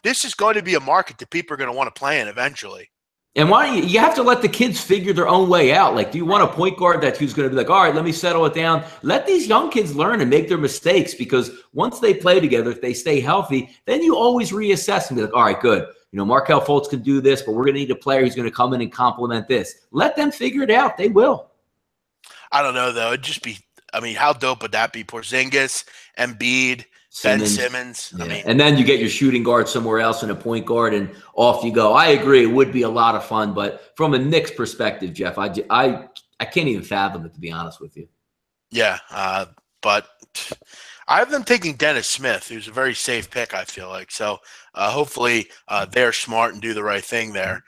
This is going to be a market that people are going to want to play in eventually. And why you have to let the kids figure their own way out. Like, do you want a point guard who's going to be like, all right, let me settle it down. Let these young kids learn and make their mistakes, because once they play together, if they stay healthy, then you always reassess and be like, all right, good. Markelle Fultz can do this, but we're going to need a player who's going to come in and complement this. Let them figure it out. They will. I don't know, though. It'd just be – I mean, how dope would that be? Porzingis, Embiid, Ben Simmons. Yeah. And then you get your shooting guard somewhere else and a point guard, and off you go. I agree. It would be a lot of fun. But from a Knicks perspective, Jeff, I can't even fathom it, to be honest with you. Yeah, but I have them taking Dennis Smith, who's a very safe pick, I feel like. So hopefully they're smart and do the right thing there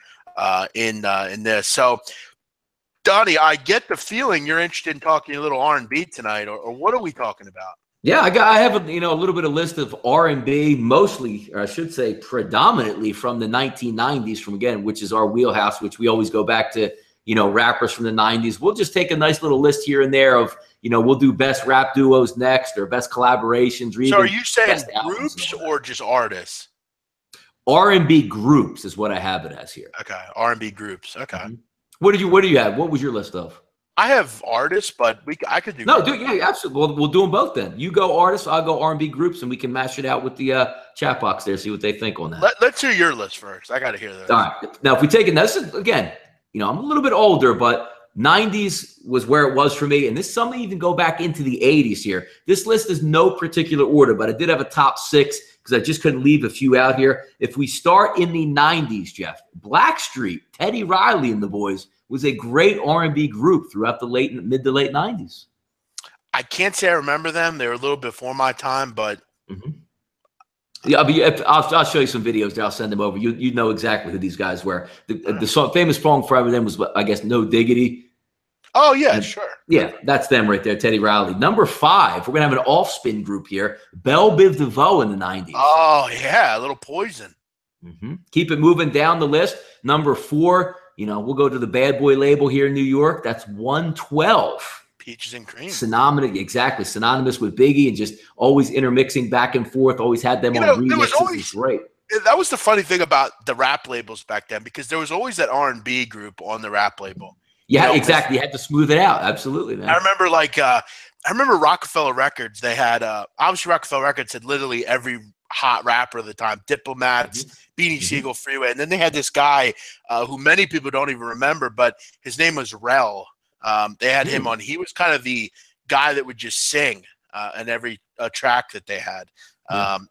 in this. So, Donnie, I get the feeling you're interested in talking a little R&B tonight, or what are we talking about? Yeah, I have a little bit of list of R&B, mostly, or I should say predominantly from the 1990s, which is our wheelhouse, which we always go back to, rappers from the 90s. We'll just take a nice little list here and there of, we'll do best rap duos next, or best collaborations. Or so are you saying groups or just artists? R&B groups is what I have it as here. Okay, R&B groups. Okay. Mm-hmm. What do you have? What was your list of? I have artists, but I could do absolutely. We'll do them both then. You go artists, I'll go R&B groups, and we can mash it out with the chat box there, see what they think on that. Let's hear your list first. I got to hear that. All right. Now, if we take it, this is, again, I'm a little bit older, but 90s was where it was for me, and this some even go back into the 80s here. This list is no particular order, but I did have a top 6 because I just couldn't leave a few out here. If we start in the 90s, Jeff, Blackstreet, Teddy Riley and the Boys was a great R&B group throughout the mid to late 90s. I can't say I remember them. They were a little before my time, but yeah, I'll show you some videos there. I'll send them over. You know exactly who these guys were. The song, famous song for them was, I guess, No Diggity. oh yeah, And, sure. yeah, that's them right there, Teddy Riley. Number 5, we're going to have an off-spin group here. Belle Biv DeVoe in the 90s. Oh, yeah, a little Poison. Keep it moving down the list. Number 4, we'll go to the bad boy label here in New York. That's 112. Peaches and Cream. Synonymous with Biggie and just always intermixing back and forth. Always had them on remixes. It's great. That was the funny thing about the rap labels back then, because there was always that R&B group on the rap label. Yeah, exactly. You had to smooth it out. Absolutely, man. I remember Rockefeller Records. They had obviously Rockefeller Records had literally every hot rapper of the time: Diplomats, Beanie Siegel, Freeway, and then they had this guy who many people don't even remember, but his name was Rel. They had him on. He was kind of the guy that would just sing in every track that they had.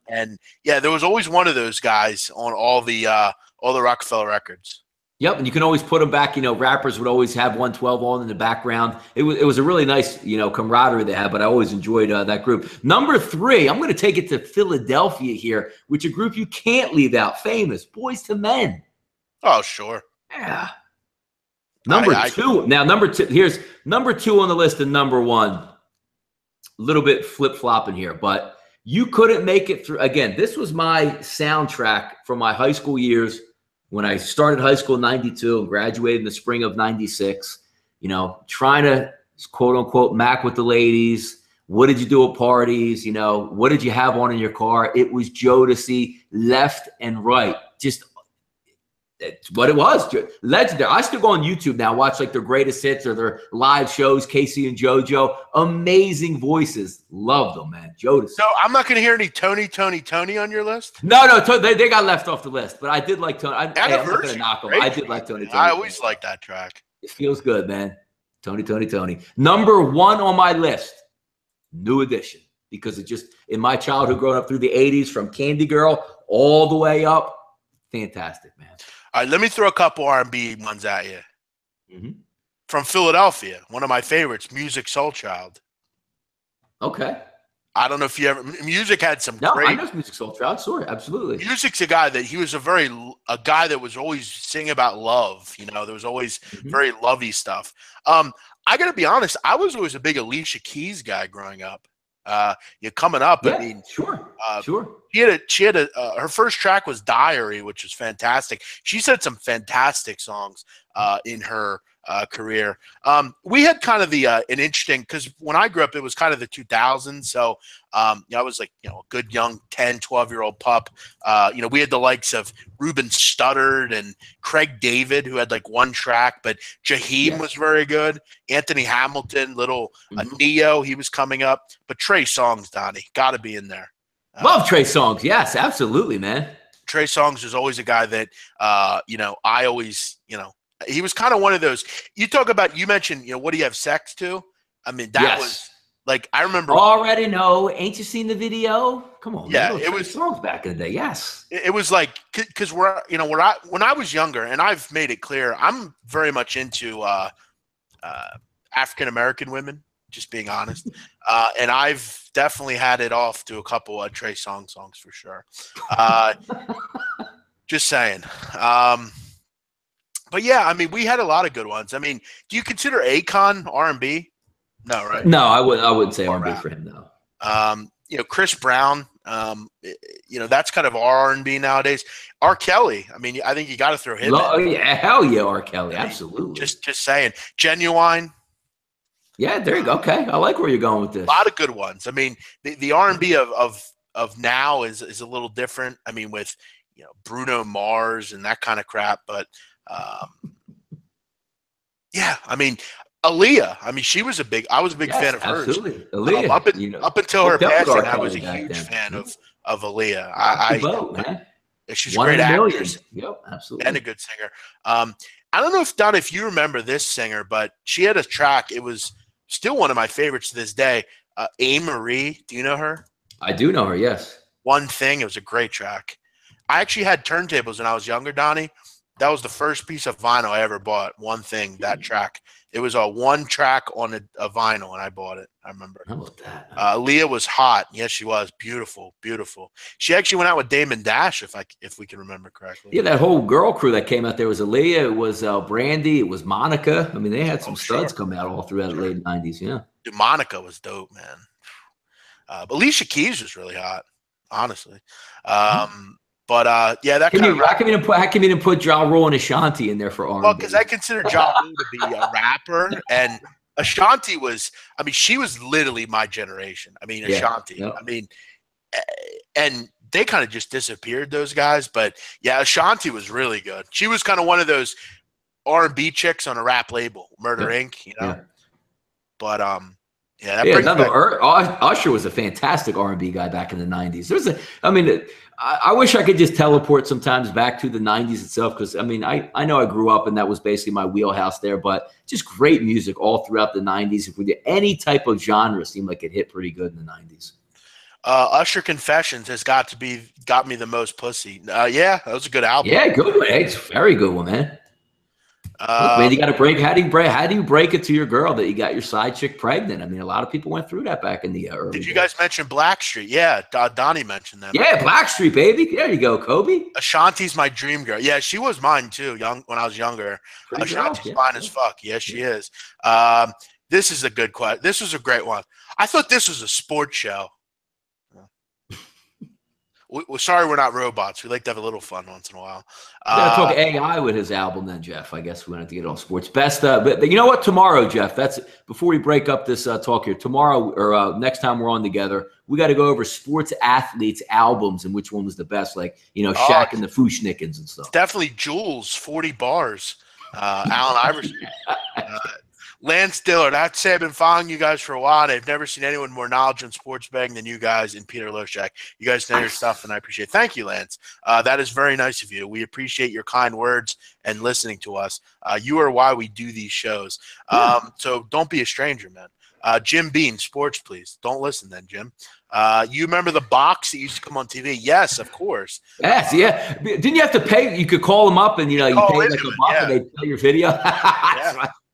And yeah, there was always one of those guys on all the Rockefeller Records. Yep, and you can always put them back. Rappers would always have 112 on in the background. It was a really nice, camaraderie they had, but I always enjoyed that group. Number 3, I'm going to take it to Philadelphia here, which a group you can't leave out. Famous, Boyz II Men. Oh, sure. Yeah. Number 2. Now, number 2, here's number 2 on the list and number 1. A little bit flip-flopping here, but you couldn't make it through. Again, this was my soundtrack from my high school years. When I started high school in 92 and graduated in the spring of 96, trying to quote unquote mac with the ladies. What did you do at parties? What did you have on in your car? It was Jodeci, left and right. Just it's what it was. Legendary. I still go on YouTube now, watch like their greatest hits or their live shows, Casey and JoJo. Amazing voices. Love them, man. Jodeci. So I'm not going to hear any Tony on your list? No, they got left off the list. But I did like Tony. I'm not going to knock them. I did like Tony. I always like that track. It feels good, man. Tony. Number 1 on my list, New Edition. Because it just, in my childhood growing up through the 80s, from Candy Girl all the way up, fantastic, man. All right, let me throw a couple R&B ones at you. From Philadelphia, one of my favorites, Music Soul Child. Okay. I don't know if you ever – Music had some great – I know Music Soul Child. Sorry, absolutely. Music's a guy that – he was a guy that was always singing about love. There was always very lovey stuff. I got to be honest, I was always a big Alicia Keys guy growing up. Coming up, yeah, I mean, sure. She had her first track was Diary, which was fantastic. She's had some fantastic songs in her career. We had kind of an interesting, because when I grew up, it was kind of the 2000s. So I was like, a good young 10, 12-year-old pup. We had the likes of Ruben Studdard and Craig David, who had like one track, but Jaheim was very good. Anthony Hamilton, little Neo, he was coming up. But Trey Songz, Donnie, got to be in there. Love Trey Songz. Yes, absolutely, man. Trey Songz is always a guy that, I always, he was kind of one of those. You mentioned, what do you have sex to? I mean, that was like, I remember. Already know. Ain't you seen the video? Come on. Yeah, man. It was songs back in the day. Yes. It was like, because when I was younger, and I've made it clear, I'm very much into African-American women, just being honest. And I've definitely had it off to a couple of Trey Songz songs for sure. Just saying. But yeah, I mean, we had a lot of good ones. I mean, do you consider Akon R&B? No, right? No, I wouldn't say R&B for him, no. Chris Brown, that's kind of R&B nowadays. R. Kelly, I mean, I think you got to throw him in. Oh, yeah, hell yeah, R. Kelly, absolutely. Just saying. Genuine. Yeah, there you go. Okay, I like where you're going with this. A lot of good ones. I mean, the R&B of now is a little different. I mean, with Bruno Mars and that kind of crap, but yeah, I mean, Aaliyah. I mean, I was a big fan of hers. Absolutely, Aaliyah. Up until her passing, I was a huge fan of Aaliyah. She's a great actress. Yep, absolutely, and a good singer. I don't know if you remember this singer, but she had a track. It was still one of my favorites to this day. A. Marie, do you know her? I do know her. Yes. One Thing. It was a great track. I actually had turntables when I was younger, Donnie. That was the first piece of vinyl I ever bought. One thing, that track. It was a one track on a vinyl, and I bought it. I remember. How about that? Leah was hot. Yes, she was. Beautiful, beautiful. She actually went out with Damon Dash, if we can remember correctly. Yeah, that whole girl crew that came out there was Aaliyah, it was Brandy, it was Monica. I mean, they had some studs come out all throughout the late 90s, yeah. Dude, Monica was dope, man. But Alicia Keys was really hot, honestly. But yeah, that how come you didn't put Ja Rule and Ashanti in there for R&B? Well, because I consider Ja Rule to be a rapper, and Ashanti was. I mean, she was literally my generation. I mean, Ashanti. Yeah. I mean, and they kind of just disappeared, those guys. But yeah, Ashanti was really good. She was kind of one of those R&B chicks on a rap label, Murder Inc. You know. Yeah. But Usher was a fantastic R&B guy back in the 90s. I wish I could just teleport sometimes back to the 90s itself, because, I mean, I know I grew up and that was basically my wheelhouse there, but just great music all throughout the 90s. If we did any type of genre, it seemed like it hit pretty good in the 90s. Usher Confessions has got me the most pussy. Yeah, that was a good album. Yeah, good one. Hey, it's a very good one, man. Look, man, you got to break. How do you break it to your girl that you got your side chick pregnant? I mean, a lot of people went through that back in the early. Did you guys mention Blackstreet? Yeah, Donnie mentioned that. Yeah, Blackstreet, baby. There you go, Kobe. Ashanti's my dream girl. Yeah, she was mine too. When I was younger. Ashanti's fine as fuck. Yes, she is. This is a good question. This was a great one. I thought this was a sports show. Sorry, we're not robots. We like to have a little fun once in a while. We got to talk AI with his album then, Jeff. I guess we wanted to get all sports. Best, but you know what? Tomorrow, Jeff, that's before we break up this talk here. Tomorrow or next time we're on together, we got to go over sports athletes' albums and which one was the best, like, Shaq and the Fushnikins and stuff. Definitely Jules, 40 bars. Allen Iverson. Lance Dillard, I have to say I've been following you guys for a while. I've never seen anyone more knowledgeable in sports betting than you guys and Peter Loshak. You guys know your stuff, and I appreciate it. Thank you, Lance. That is very nice of you. We appreciate your kind words and listening to us. You are why we do these shows. So don't be a stranger, man. Jim Bean, sports, please. Don't listen then, Jim. You remember the box that used to come on TV? Yes, of course. Yes, yeah. Didn't you have to pay? You could call them up and, you pay like a buck and they play your video.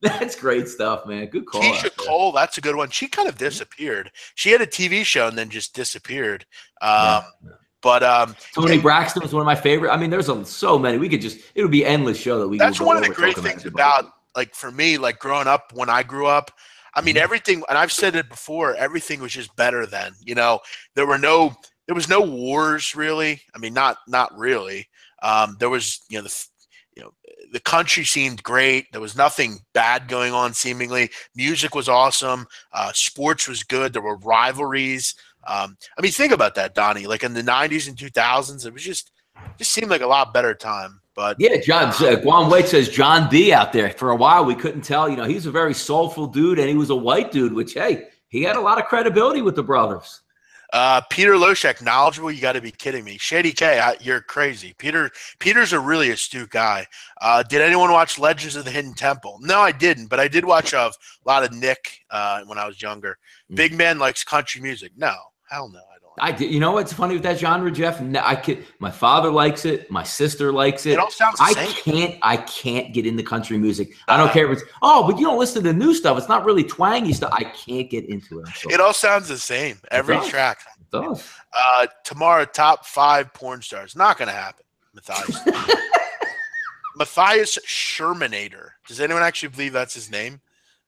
That's great stuff, man. Good call. Keisha Cole, that's a good one. She kind of disappeared. She had a TV show and then just disappeared. But Tony Braxton was one of my favorite. I mean, there's so many. It would be endless show that we. That's one of the great things about, like, for me, like growing up when I grew up. I mean, everything, and I've said it before, everything was just better then. There was no wars really. I mean, not really. There was, the country seemed great. There was nothing bad going on, seemingly. Music was awesome. Sports was good. There were rivalries. I mean, think about that, Donnie. Like in the 90s and 2000s, it was just seemed like a lot better time. But yeah, John Guam Wade says John B out there. For a while, we couldn't tell. He's a very soulful dude, and he was a white dude, which, hey, he had a lot of credibility with the brothers. Peter Loshak, knowledgeable? You got to be kidding me. Shady K, you're crazy. Peter's a really astute guy. Did anyone watch Legends of the Hidden Temple? No, I didn't, but I did watch a lot of Nick when I was younger. Big Man likes country music. No, hell no. I did. You know what's funny with that genre, Jeff? My father likes it. My sister likes it. It all sounds the same. I can't get into country music. I don't care if it's but you don't listen to new stuff. It's not really twangy stuff. I can't get into it. It all sounds the same. Every track. It does. Tomorrow, top 5 porn stars. Not going to happen. Matthias Shermanator. Does anyone actually believe that's his name?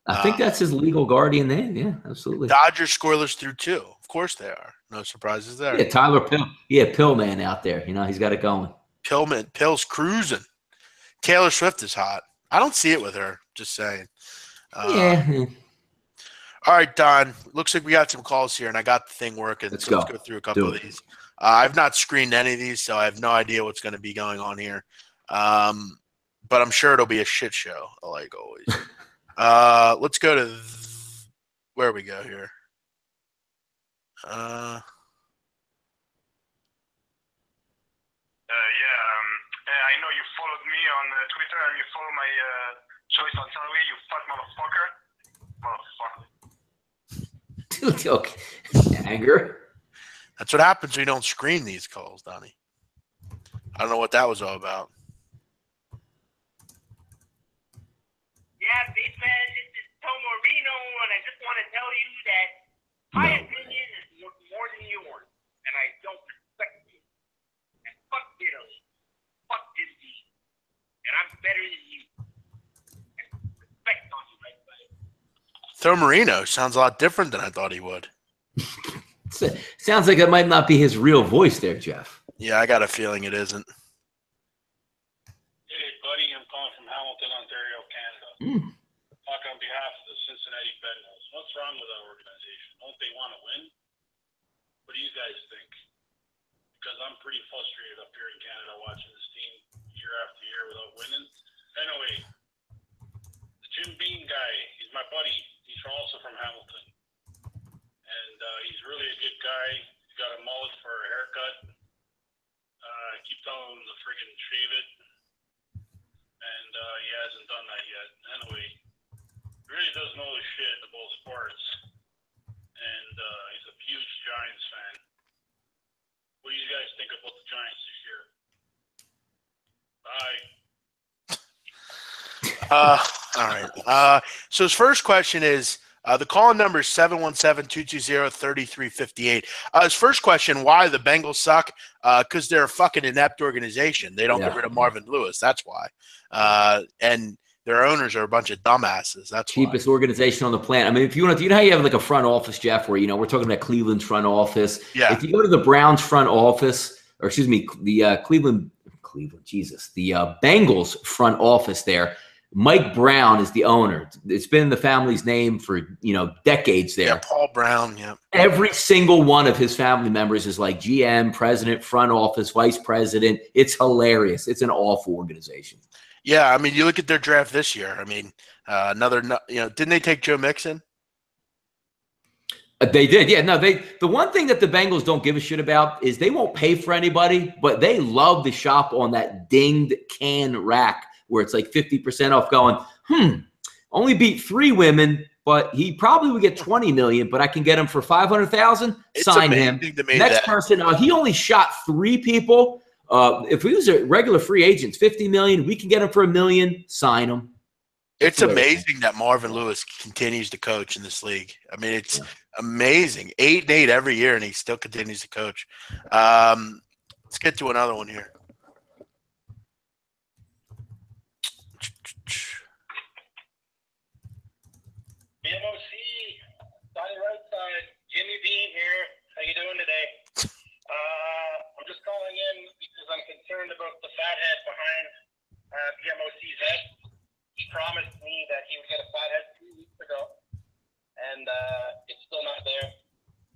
I think that's his legal guardian name. Yeah, absolutely. Dodgers scoreless through 2. Of course they are. No surprises there. Yeah, Tyler Pill. Yeah, Pillman out there. He's got it going. Pill's cruising. Taylor Swift is hot. I don't see it with her. Just saying. Yeah. All right, Don. Looks like we got some calls here, and I got the thing working. Let's go through a couple of these. I've not screened any of these, so I have no idea what's going to be going on here. But I'm sure it'll be a shit show, like always. Let's go to where we go here. I know you followed me on Twitter and you follow my choice on salary. You fat motherfucker. Dude, okay. Anger. That's what happens when you don't screen these calls, Donnie. I don't know what that was all about. want to tell you that my opinion is more than yours, and I don't respect you. And fuck Italy. Fuck this team. And I'm better than you. And respect on you, right, buddy. Thor Marino sounds a lot different than I thought he would. Sounds like that might not be his real voice there, Jeff. Yeah, I got a feeling it isn't. Hey, buddy, I'm calling from Hamilton, Ontario, Canada. Talk on behalf of the Cincinnati Bengals. What's wrong with our organization? Don't they want to win? What do you guys think? Because I'm pretty frustrated up here in Canada watching this team year after year without winning. Anyway, the Jim Beam guy, he's my buddy. He's also from Hamilton. And he's really a good guy. He's got a mullet for a haircut. I keep telling him to friggin' shave it. And he hasn't done that yet. Anyway, he really does know his shit about sports. And he's a huge Giants fan. What do you guys think about the Giants this year? Bye. All right. So his first question is, the call-in number is 717-220-3358. His first question, why the Bengals suck? Because they're a fucking inept organization. They don't get rid of Marvin Lewis. That's why. And their owners are a bunch of dumbasses. That's cheapest organization on the planet. I mean, if you want to, you know how you have like a front office, Jeff, where, we're talking about Cleveland's front office. Yeah. If you go to the Browns front office, or excuse me, the the Bengals front office there, Mike Brown is the owner. It's been in the family's name for, decades there. Yeah, Paul Brown, yeah. Every single one of his family members is like GM, president, front office, vice president. It's hilarious. It's an awful organization. Yeah, I mean, you look at their draft this year. I mean, didn't they take Joe Mixon? They did, yeah. No, the one thing that the Bengals don't give a shit about is they won't pay for anybody, but they love to shop on that dinged can rack where it's like 50% off going, only beat 3 women, but he probably would get $20 million, but I can get him for $500,000, sign him. Next person, he only shot 3 people. If he was a regular free agent, $50 million, we can get him for $1 million, sign him. It's amazing that Marvin Lewis continues to coach in this league. I mean, it's amazing. 8-8 every year, and he still continues to coach. Let's get to another one here. BMOC, Donnie Right Side, Jimmy Bean here. How you doing today? I'm just calling in because I'm concerned about the fathead behind BMOC's head. He promised me that he would get a fathead 2 weeks ago, and it's still not there.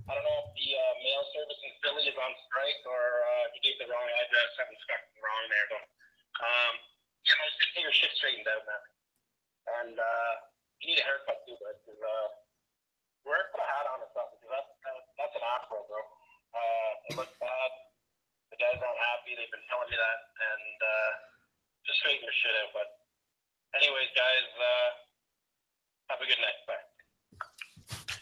I don't know if the mail service in Philly is on strike or he gave the wrong address. Something's wrong there, though. Just get your shit straightened out, man. And you need a haircut too, bud. Wear a hat on or something, because that's an afro, bro. It looks bad. The guys aren't happy. They've been telling me that, and just straighten your shit out. But anyways, guys, have a good night. Bye.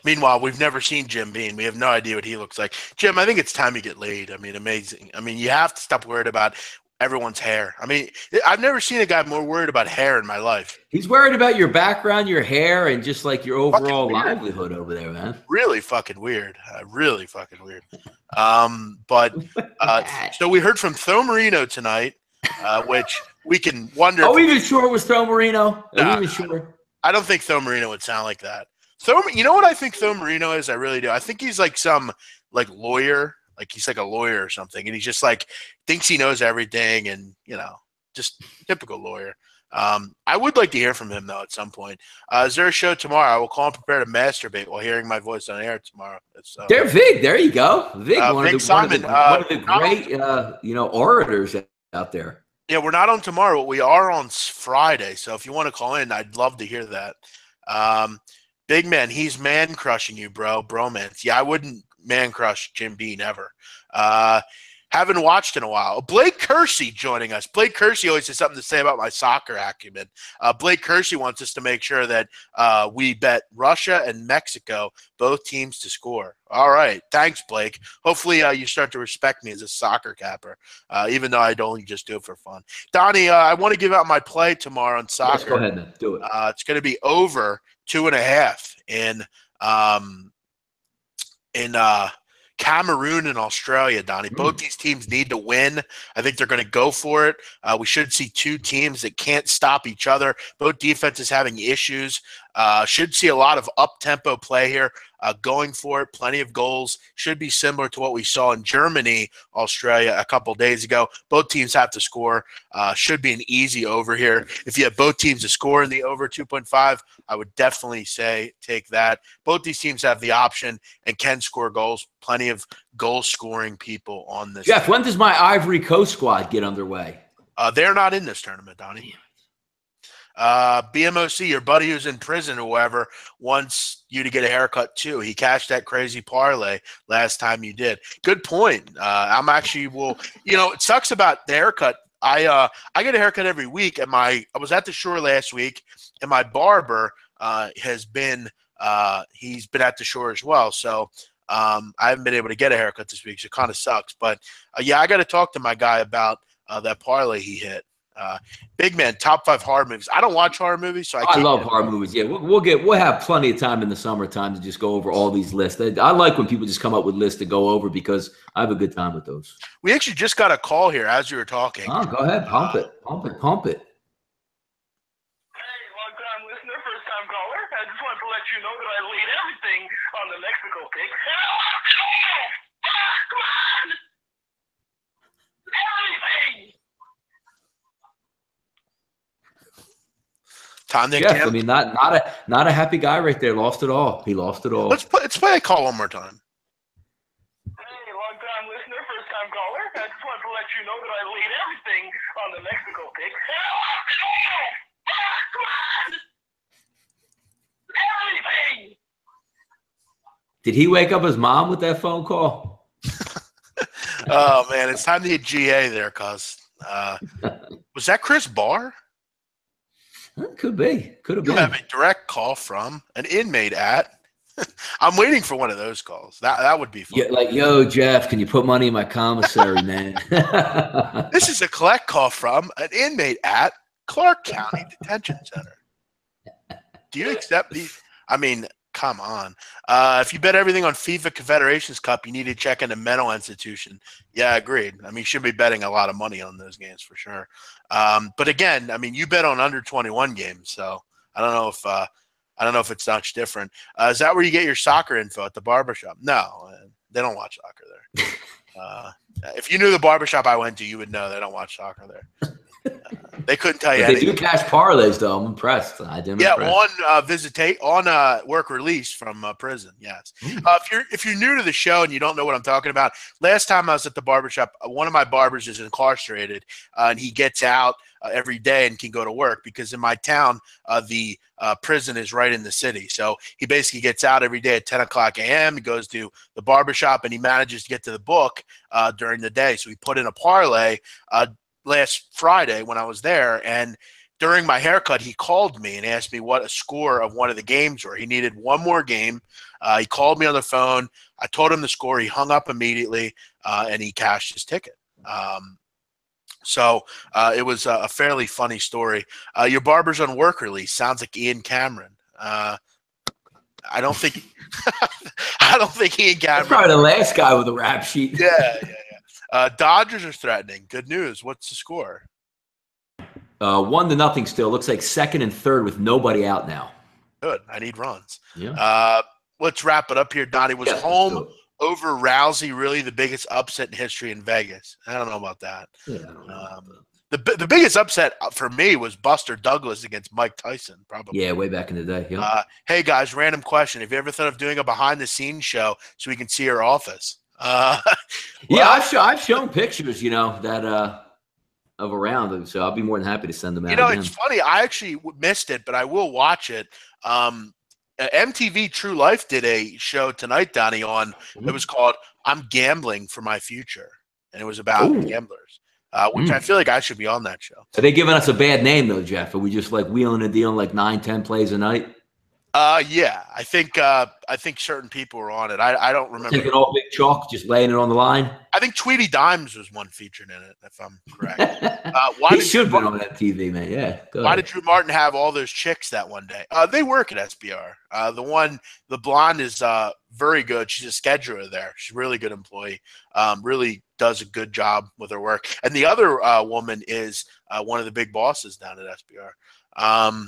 Meanwhile, we've never seen Jim Beam. We have no idea what he looks like. Jim, I think it's time you get laid. I mean, amazing. I mean, you have to stop worried about everyone's hair. I mean, I've never seen a guy more worried about hair in my life. He's worried about your background, your hair, and just like your overall livelihood over there, man. Really fucking weird. Really fucking weird. So we heard from Thor Marino tonight, which we can wonder. Are we even sure it was Thor Marino? Are we even sure? I don't think Thor Marino would sound like that. You know what I think Thor Marino is? I really do. I think he's like some lawyer. Like he's like a lawyer or something, and he's just like thinks he knows everything, and just typical lawyer. I would like to hear from him though at some point. Is there a show tomorrow? I will call and prepare to masturbate while hearing my voice on air tomorrow. There, Vig. There you go, Vig. One of the great orators out there. Yeah, we're not on tomorrow, but we are on Friday. So if you want to call in, I'd love to hear that. Big man, he's man crushing you, bro. Bromance. Yeah, I wouldn't man crush Jim Beam ever. Haven't watched in a while. Blake Kersey joining us. Blake Kersey always has something to say about my soccer acumen. Blake Kersey wants us to make sure that we bet Russia and Mexico, both teams to score. All right. Thanks, Blake. Hopefully you start to respect me as a soccer capper, even though I don't just do it for fun. Donnie, I want to give out my play tomorrow in soccer. Yes, go ahead, man. Do it. It's going to be over 2.5 in in Cameroon and Australia, Donnie. Both these teams need to win. I think they're going to go for it. We should see two teams that can't stop each other. Both defenses having issues. Should see a lot of up-tempo play here, going for it. Plenty of goals. Should be similar to what we saw in Germany, Australia a couple days ago. Both teams have to score. Should be an easy over here. If you have both teams to score in the over 2.5, I would definitely say take that. Both these teams have the option and can score goals. Plenty of goal-scoring people on this. Jeff, when does my Ivory Coast squad get underway? They're not in this tournament, Donnie. BMOC, your buddy who's in prison or whoever, wants you to get a haircut too. He cashed that crazy parlay last time you did. Good point. I'm actually it sucks about the haircut. I get a haircut every week, and I was at the shore last week, and my barber has been he's been at the shore as well. So I haven't been able to get a haircut this week, so it kind of sucks. But yeah, I got to talk to my guy about that parlay he hit. Big man, top 5 horror movies. I don't watch horror movies, so I love horror movies. Yeah, we'll have plenty of time in the summertime to just go over all these lists. I like when people just come up with lists to go over because I have a good time with those. We actually just got a call here as you were talking. Oh, go ahead, pump it. Hey, long-time listener, first-time caller. I just wanted to let you know that I laid everything on the Mexico pick. Come on! Everything! Jeff, I mean, not a happy guy right there. Lost it all. He lost it all. Let's play a call one more time. Hey, long-time listener, first-time caller. I just wanted to let you know that I laid everything on the Mexico pick. Come on! Everything! Did he wake up his mom with that phone call? Oh man, it's time to hit GA there, cuz. Was that Chris Barr? Could be. Could have been. You have a direct call from an inmate at. I'm waiting for one of those calls. That would be fun. Yeah, like, yo, Jeff, can you put money in my commissary, man? This is a collect call from an inmate at Clark County Detention Center. Do you accept these? I mean, come on. If you bet everything on FIFA Confederations Cup, you need to check in a mental institution. Yeah, agreed. I mean, you should be betting a lot of money on those games for sure. But again, I mean, you bet on under 21 games, so I don't know if it's much different. Is that where you get your soccer info at the barbershop? No, they don't watch soccer there. If you knew the barbershop I went to, you would know they don't watch soccer there. They couldn't tell you anything. They do cash parlays, though. I'm impressed. On work release from prison. Yes. If you're new to the show and you don't know what I'm talking about, last time I was at the barbershop, one of my barbers is incarcerated, and he gets out every day and can go to work because in my town, the prison is right in the city. So he basically gets out every day at 10 o'clock a.m. He goes to the barbershop and he manages to get to the book during the day. So he put in a parlay last Friday when I was there, and during my haircut, he called me and asked me what a score of one of the games were. He needed one more game. He called me on the phone. I told him the score. He hung up immediately, and he cashed his ticket. So it was a fairly funny story. Your barber's on work release. Sounds like Ian Cameron. I don't think Ian Cameron. That's probably the last guy with a rap sheet. Yeah. Dodgers are threatening. Good news. What's the score? 1-0 still. Looks like second and third with nobody out now. Good. I need runs. Yeah. Let's wrap it up here, Donnie. Was home over Rousey really the biggest upset in history in Vegas? I don't know about that. Yeah, I don't know about that. The biggest upset for me was Buster Douglas against Mike Tyson, probably. Yeah, way back in the day. Yeah. Hey, guys, random question. Have you ever thought of doing a behind-the-scenes show so we can see your office? Yeah, I've shown pictures, that of around them, so I'll be more than happy to send them out. It's funny. I actually missed it, but I will watch it. MTV True Life did a show tonight, Donnie, it was called "I'm Gambling for My Future," and it was about gamblers, which I feel like I should be on that show. Are they giving us a bad name though, Jeff? Are we just like wheeling and dealing like 9-10 plays a night? Yeah, I think certain people were on it. I don't remember. Taking all big chalk, just laying it on the line. I think Tweety Dimes was one featured in it, if I'm correct. He should have been on that TV, man. Yeah. Why did Drew Martin have all those chicks that one day? They work at SBR. The blonde is very good. She's a scheduler there. She's a really good employee. Really does a good job with her work. And the other woman is one of the big bosses down at SBR.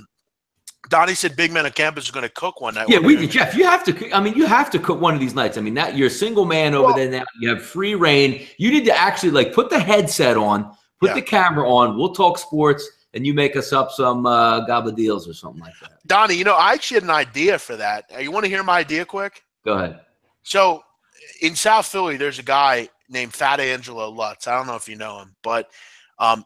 Donnie said Big Man on Campus is going to cook one night. Yeah, Jeff, you have to. I mean, you have to cook one of these nights. I mean, that you're a single man over there now. You have free reign. You need to actually put the headset on, put the camera on. We'll talk sports, and you make us up some gabba-deals or something like that. Donnie, I actually had an idea for that. You want to hear my idea quick? Go ahead. So in South Philly, there's a guy named Fat Angelo Lutz. I don't know if you know him, but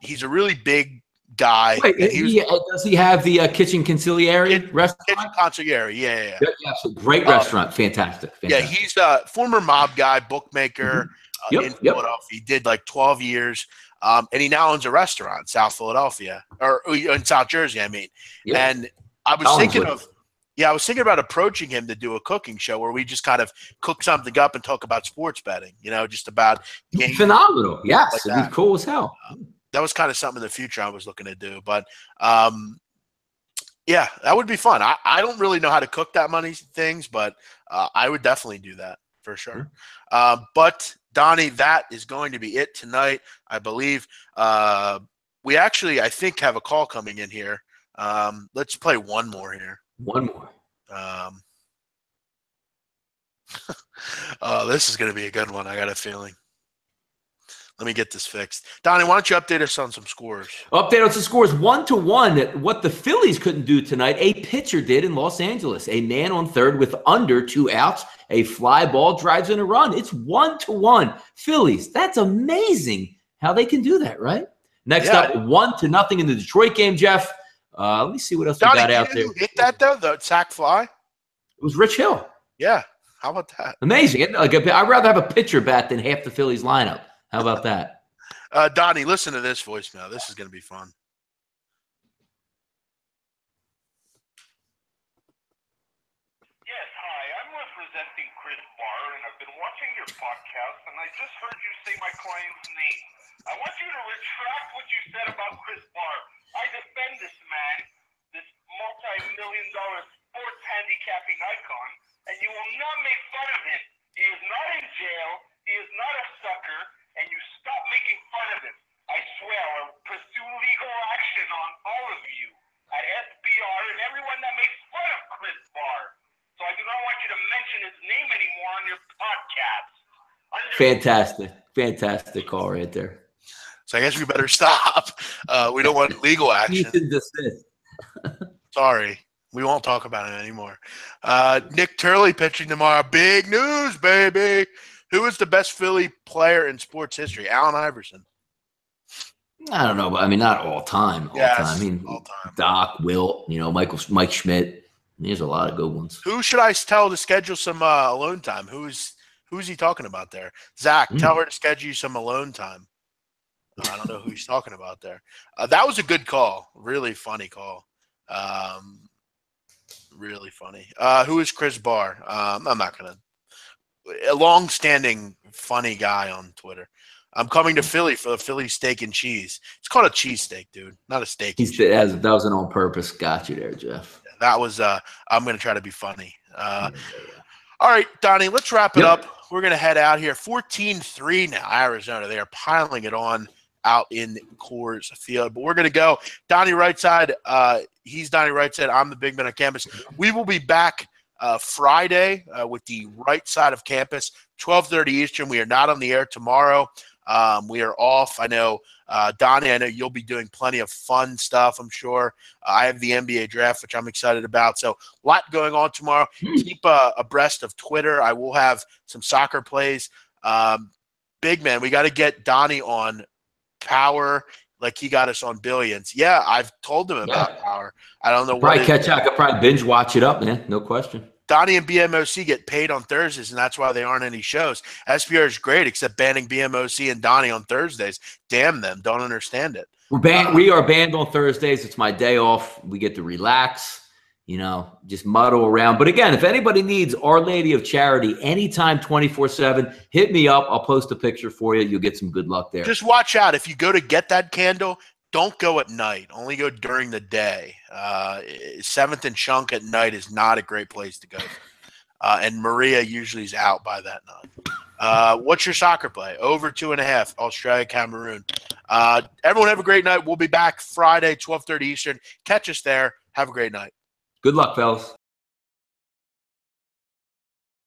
he's a really big guy. Wait, does he have the Kitchen Consigliere restaurant? Kitchen Consigliere, yeah. So great restaurant, fantastic. Yeah, he's a former mob guy, bookmaker in Philadelphia. He did like 12 years, and he now owns a restaurant in South Philadelphia, or in South Jersey, I mean. Yep. And I was thinking about approaching him to do a cooking show where we just kind of cook something up and talk about sports betting, just about games. Phenomenal. Yes, it'd be cool as hell. That was kind of something in the future I was looking to do. But, yeah, that would be fun. I don't really know how to cook that many things, but I would definitely do that for sure. But, Donnie, that is going to be it tonight, I believe. We actually, I think, have a call coming in here. Let's play one more here. One more. Oh, this is going to be a good one. I got a feeling. Let me get this fixed. Donnie, why don't you update us on some scores? Update on some scores. 1-1. What the Phillies couldn't do tonight, a pitcher did in Los Angeles. A man on third with under 2 outs. A fly ball drives in a run. It's 1-1. Phillies. That's amazing how they can do that, right? Next up, 1-0 in the Detroit game, Jeff. Let me see what else Donnie, we got out there. Who hit that, though, the sack fly? It was Rich Hill. Yeah. How about that? Amazing. I'd rather have a pitcher bat than half the Phillies lineup. How about that? Donnie, listen to this voicemail. This is going to be fun. Yes, hi. I'm representing Chris Barr, and I've been watching your podcast, and I just heard you say my client's name. I want you to retract what you said about Chris Barr. I defend this man, this multi-million-dollar sports handicapping icon, and you will not make fun of him. He is not in jail. He is not a sucker, and you stop making fun of him. I swear I will pursue legal action on all of you at SBR and everyone that makes fun of Chris Barr. So I do not want you to mention his name anymore on your podcast. Fantastic call right there. So I guess we better stop. We don't want legal action. Sorry. We won't talk about it anymore. Nick Turley pitching tomorrow. Big news, baby. Who is the best Philly player in sports history? Allen Iverson. I don't know, but I mean, not all time. I mean, all time. Doc, Wilt, Mike Schmidt. There's a lot of good ones. Who should I tell to schedule some alone time? Who's he talking about there? Zach, tell her to schedule you some alone time. I don't know who he's talking about there. That was a good call. Really funny call. Really funny. Who is Chris Barr? I'm not going to. A long-standing funny guy on Twitter. I'm coming to Philly for the Philly steak and cheese. It's called a cheesesteak, dude, not a steak. That was an on purpose. Got you there, Jeff. That was. I'm going to try to be funny. All right, Donnie, let's wrap it up. We're going to head out here. 14-3 now, Arizona. They are piling it on out in Coors Field. But we're going to go. Donnie Rightside. He's Donnie Rightside. I'm the big man on campus. We will be back Friday with the right side of campus, 12:30 Eastern. We are not on the air tomorrow. We are off. I know, Donnie, I know you'll be doing plenty of fun stuff, I'm sure. I have the NBA draft, which I'm excited about. So a lot going on tomorrow. Keep abreast of Twitter. I will have some soccer plays. Big man, we got to get Donnie on Power like he got us on Billions. Yeah, I've told him about Power. I don't know. Probably catch out. I could probably binge watch it up, man. No question. Donnie and BMOC get paid on Thursdays, and that's why they aren't any shows. SBR is great, except banning BMOC and Donnie on Thursdays. Damn them. Don't understand it. We are banned on Thursdays. It's my day off. We get to relax, just muddle around. But again, if anybody needs Our Lady of Charity anytime 24/7, hit me up. I'll post a picture for you. You'll get some good luck there. Just watch out. If you go to get that candle, don't go at night. Only go during the day. 7th and Chunk at night is not a great place to go. And Maria usually is out by that night. What's your soccer play? Over 2.5, Australia, Cameroon. Everyone have a great night. We'll be back Friday, 12:30 Eastern. Catch us there. Have a great night. Good luck, fellas.